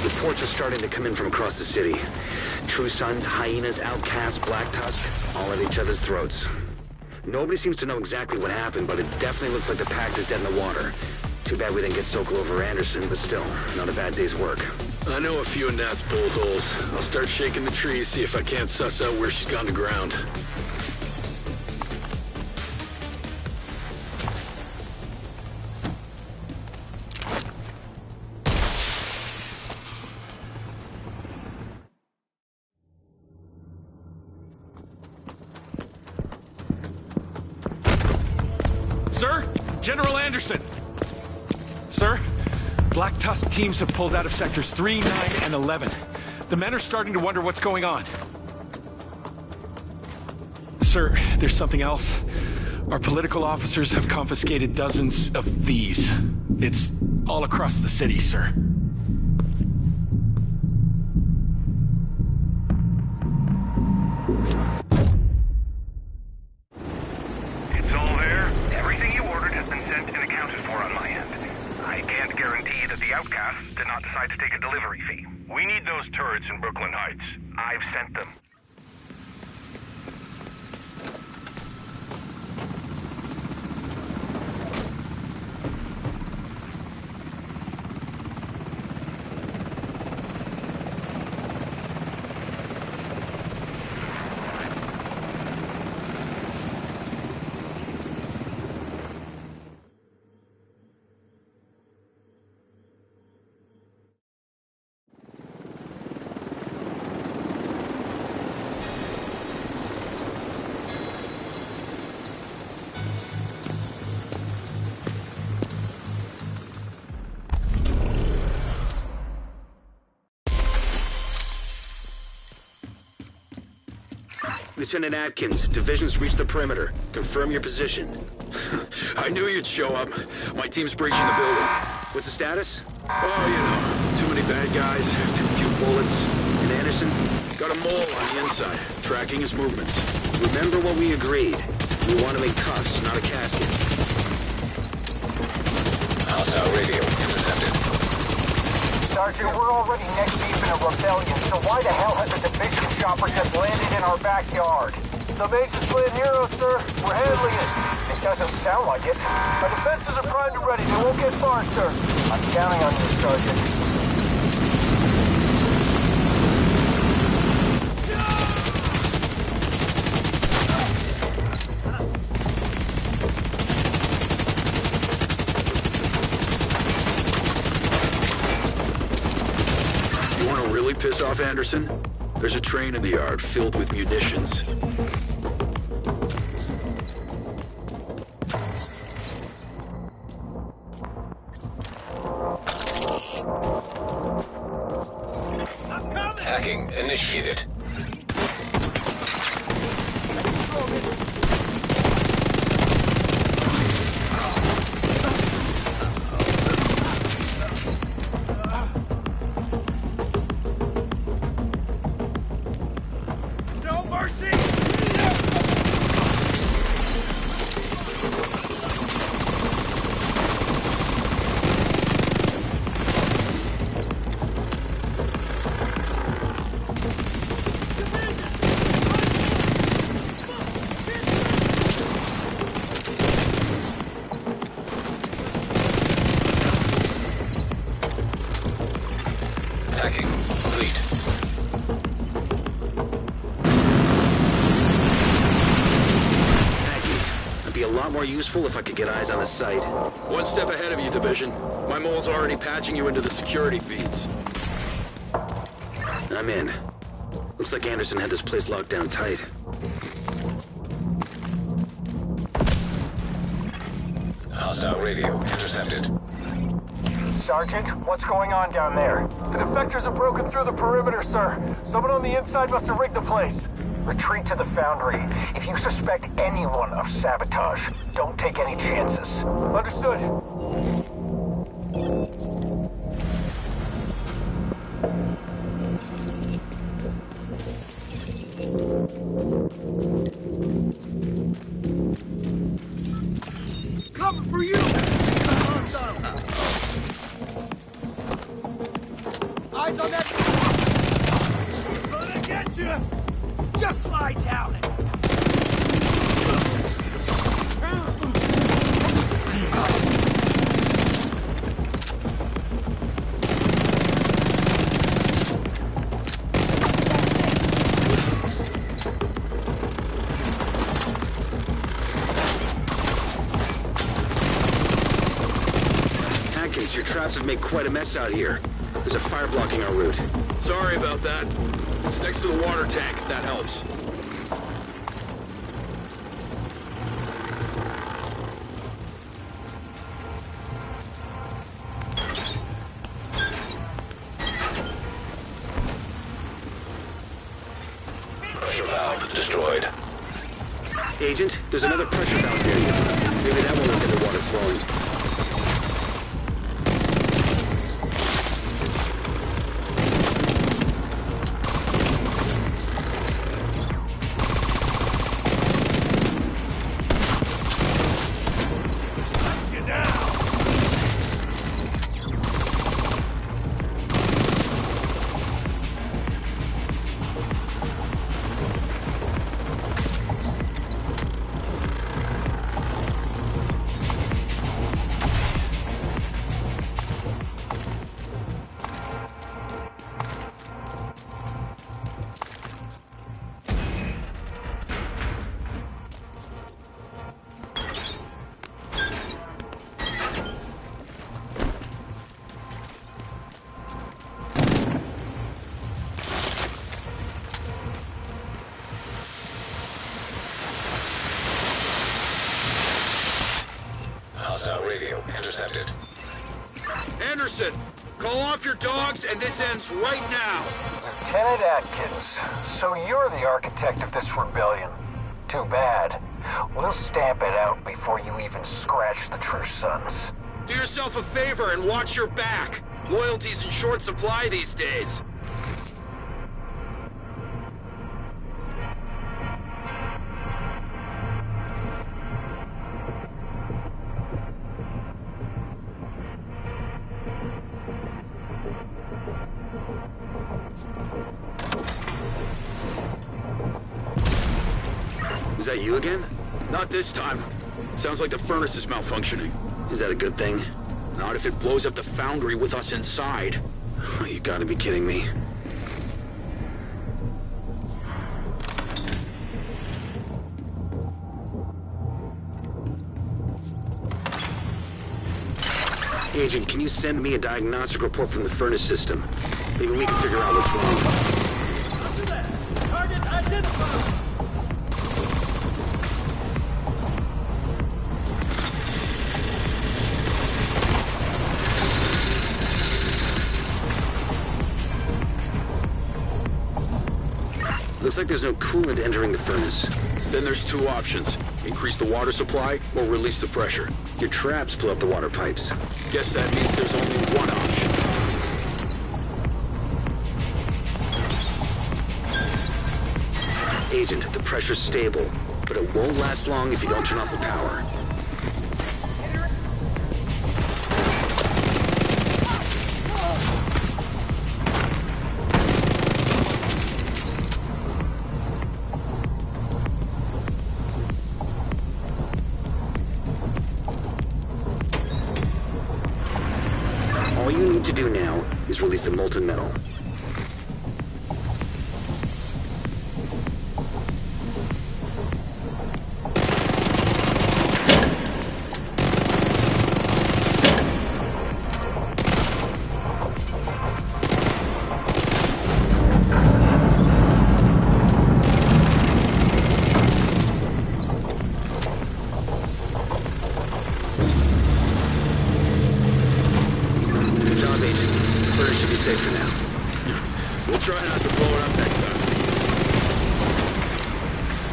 Reports are starting to come in from across the city. True Sons, Hyenas, Outcasts, Black Tusk, all at each other's throats. Nobody seems to know exactly what happened, but it definitely looks like the pact is dead in the water. Too bad we didn't get Sokolov or Anderson, but still, not a bad day's work. I know a few of Nat's bolt holes. I'll start shaking the trees, see if I can't suss out where she's gone to ground. Sir? General Anderson! Sir? Black Tusk teams have pulled out of sectors 3, 9, and 11. The men are starting to wonder what's going on. Sir, there's something else. Our political officers have confiscated dozens of these. It's all across the city, sir. It's all there. Everything you ordered has been sent and accounted for on my end. I can't guarantee that the outcasts did not decide to take a delivery fee. We need those turrets in Brooklyn Heights. I've sent them. Lieutenant Atkins, division's reached the perimeter. Confirm your position. I knew you'd show up. My team's breaching the building. What's the status? Oh, you know, too many bad guys, too few bullets. And Anderson? Got a mole on the inside, tracking his movements. Remember what we agreed. We want him in cuffs, not a casket. Hostile radio intercepted. Sergeant, we're already neck deep in a rebellion, so why the hell has a division chopper just landed in our backyard? The base is playing hero, sir. We're handling it. It doesn't sound like it. Our defenses are primed and ready. They won't get far, sir. I'm counting on you, Sergeant. Piss off Anderson? There's a train in the yard filled with munitions. Hacking initiated. More useful if I could get eyes on the site. One step ahead of you, Division. My mole's already patching you into the security feeds. I'm in. Looks like Anderson had this place locked down tight. Hostile radio intercepted. Sergeant, what's going on down there? The defectors have broken through the perimeter, sir. Someone on the inside must have rigged the place. Retreat to the foundry. If you suspect anyone of sabotage, don't take any chances. Understood. Coming for you! Eyes on that... Gonna get you! Just lie down. Atkins, your traps have made quite a mess out here. There's a fire blocking our route. Sorry about that. It's next to the water tank, if that helps. Pressure valve destroyed. Agent, there's another pressure valve near you. Maybe that one will get the water flowing. intercepted. Anderson, call off your dogs and this ends right now. Lieutenant Atkins, so you're the architect of this rebellion. Too bad. We'll stamp it out before you even scratch the True Sons. Do yourself a favor and watch your back. Loyalty's in short supply these days. Was that you again? Not this time. Sounds like the furnace is malfunctioning. Is that a good thing? Not if it blows up the foundry with us inside. Oh, you gotta be kidding me. Agent, can you send me a diagnostic report from the furnace system? Maybe we can figure out what's wrong. After that, target identified! Looks like there's no coolant entering the furnace. Then there's two options. Increase the water supply or release the pressure. Your traps pull up the water pipes. Guess that means there's only one option. Agent, the pressure's stable, but it won't last long if you don't turn off the power. All you need to do now is release the molten metal.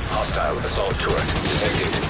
Hostile with assault turret detected.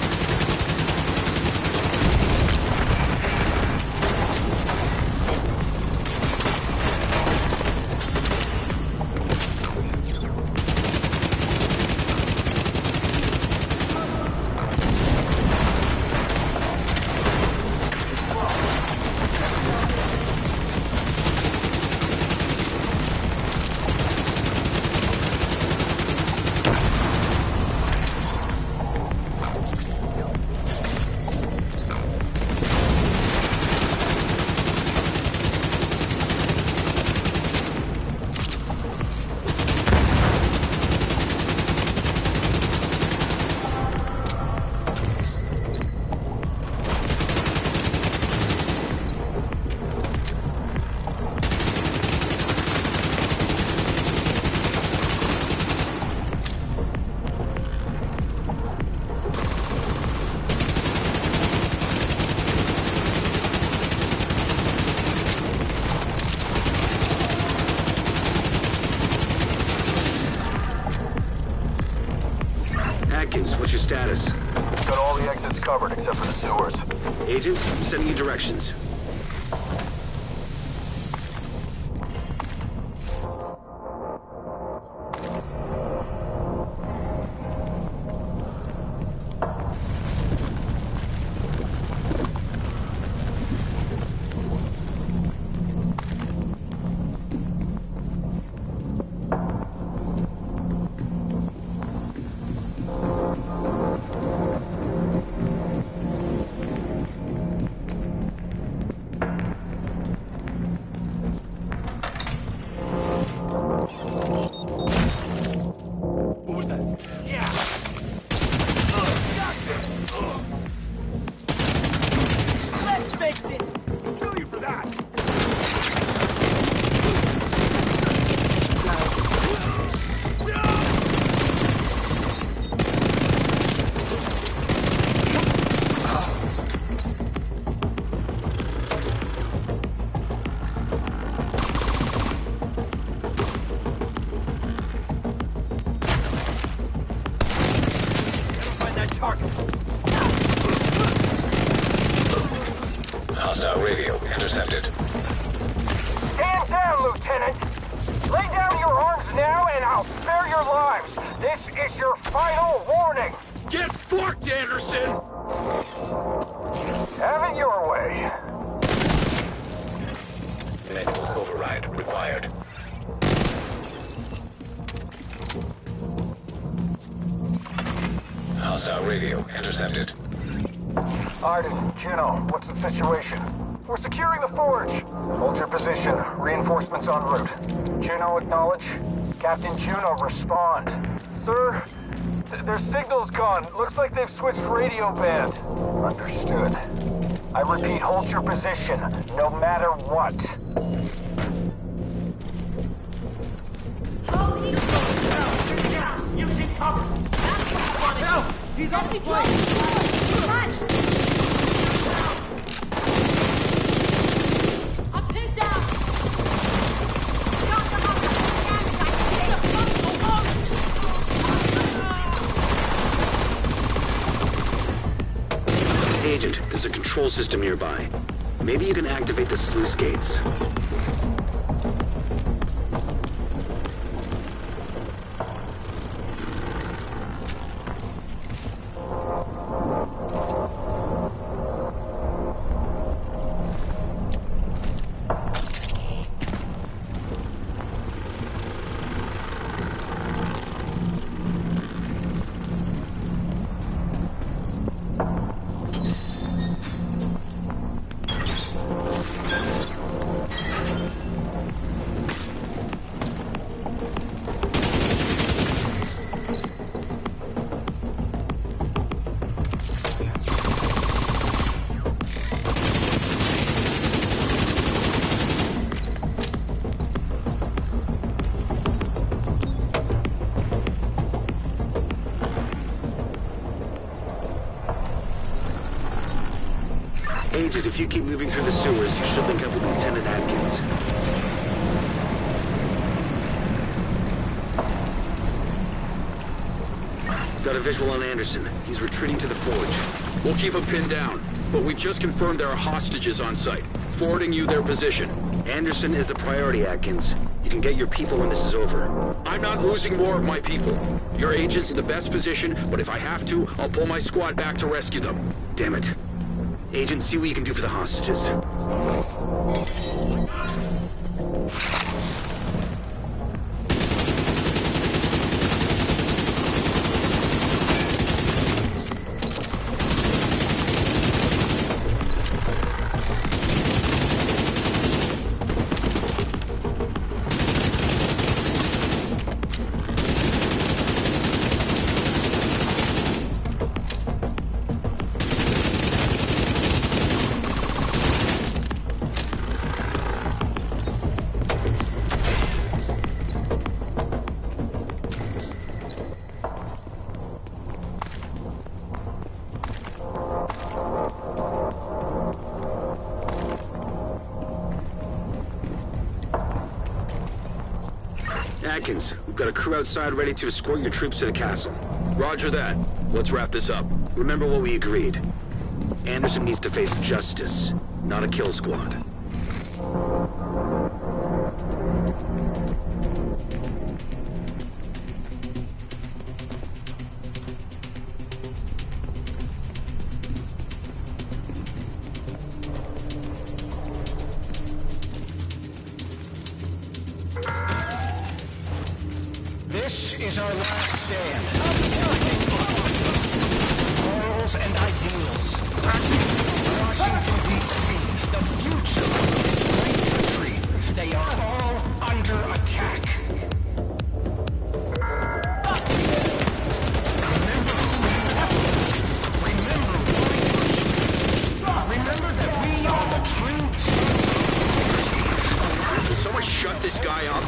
Atkins, what's your status? Got all the exits covered except for the sewers. Agent, I'm sending you directions. that target! Hostile radio intercepted. Stand down, Lieutenant! Lay down your arms now and I'll spare your lives! This is your final warning! Get fucked, Anderson! Have it your way. Manual override required. Hostile radio intercepted. Arden, Juno, what's the situation? We're securing the forge. Hold your position. Reinforcements en route. Juno, acknowledge. Captain Juno, respond. Sir, their signal's gone. Looks like they've switched radio band. Understood. I repeat, hold your position, no matter what. You take cover! That's what I wanted! Help! He's on the plane! Run! I'm pinned down! Stop the hunter! Agent, there's a control system nearby. Maybe you can activate the sluice gates. Agent, if you keep moving through the sewers, you should link up with Lieutenant Atkins. Got a visual on Anderson. He's retreating to the forge. We'll keep him pinned down, but we've just confirmed there are hostages on site. Forwarding you their position. Anderson is the priority, Atkins. You can get your people when this is over. I'm not losing more of my people. Your agent's in the best position, but if I have to, I'll pull my squad back to rescue them. Damn it. Agent, see what you can do for the hostages. Atkins, we've got a crew outside ready to escort your troops to the castle. Roger that. Let's wrap this up. Remember what we agreed. Anderson needs to face justice, not a kill squad. This is our last stand. Morals and ideals. Washington, D.C., the future of this great country. They are all under attack. Remember who you are. Remember why. Remember that we are the true. Will someone shut this guy up?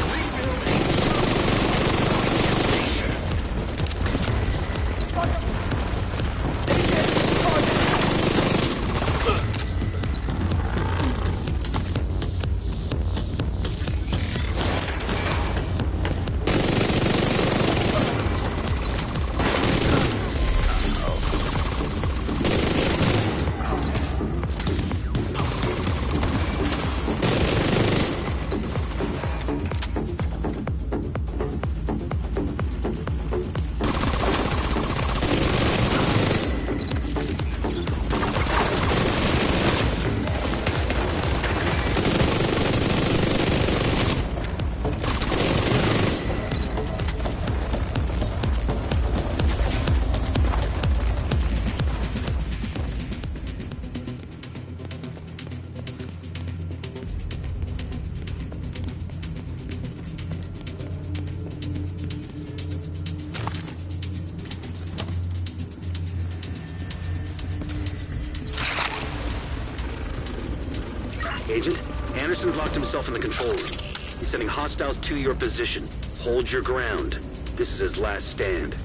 Agent, Anderson's locked himself in the control room. He's sending hostiles to your position. Hold your ground. This is his last stand.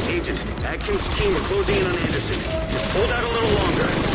Agent, Atkins' team are closing in on Anderson. Just hold out a little longer.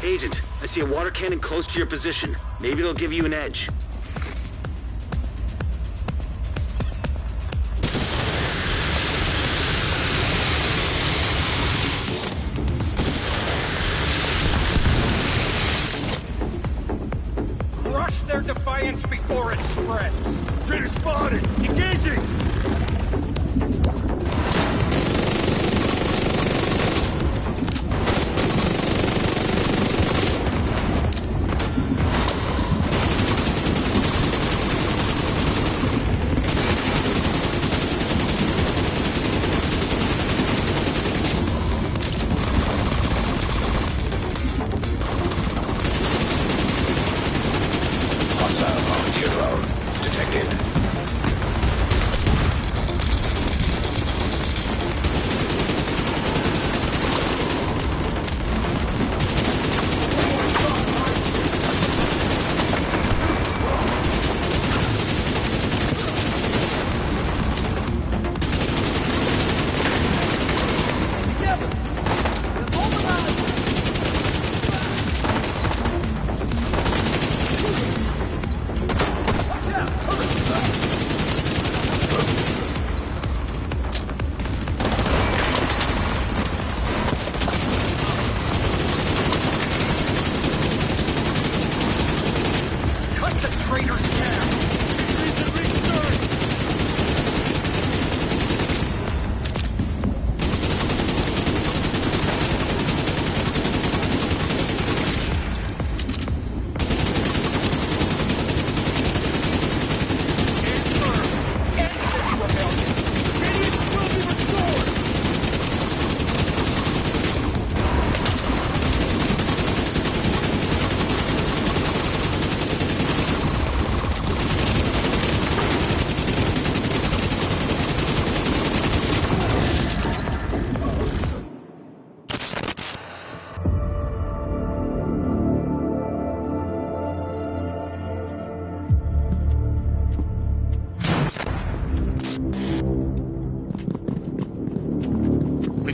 Agent, I see a water cannon close to your position. Maybe it'll give you an edge. Crush their defiance before it spreads. Traitor spotted! Engaging!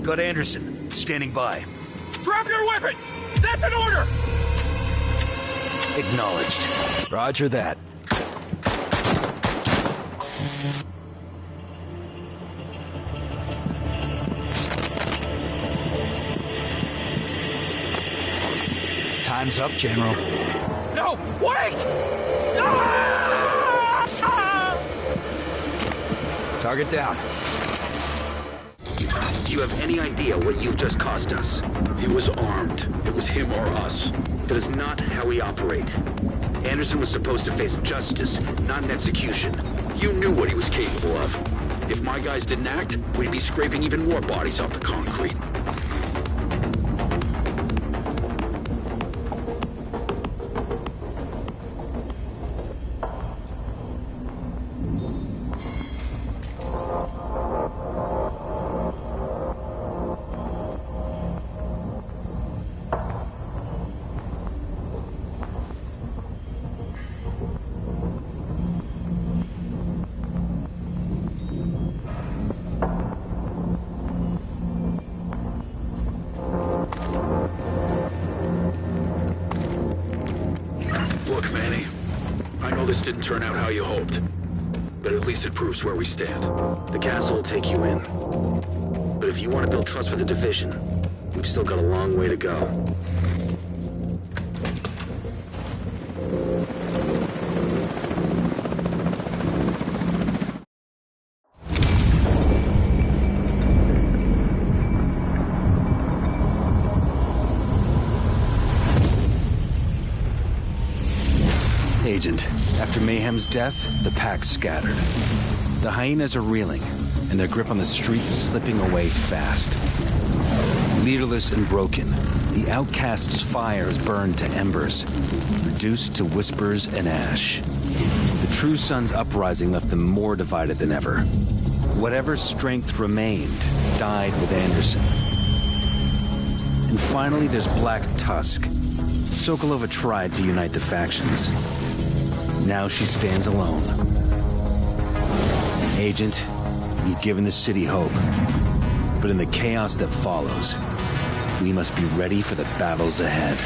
Got Anderson, standing by. Drop your weapons! That's an order! Acknowledged. Roger that. Time's up, General. No! Wait! Target down. Do you have any idea what you've just cost us? He was armed. It was him or us. That is not how we operate. Anderson was supposed to face justice, not an execution. You knew what he was capable of. If my guys didn't act, we'd be scraping even more bodies off the concrete. didn't turn out how you hoped. But at least it proves where we stand. The castle will take you in. But if you want to build trust with the Division, we've still got a long way to go. Agent, after Mayhem's death, the pack scattered. The hyenas are reeling, and their grip on the streets is slipping away fast. Leaderless and broken, the outcasts' fire is burned to embers, reduced to whispers and ash. The True Sons' uprising left them more divided than ever. Whatever strength remained died with Anderson. And finally, there's Black Tusk. Sokolova tried to unite the factions. Now she stands alone. Agent, you've given the city hope. But in the chaos that follows, we must be ready for the battles ahead.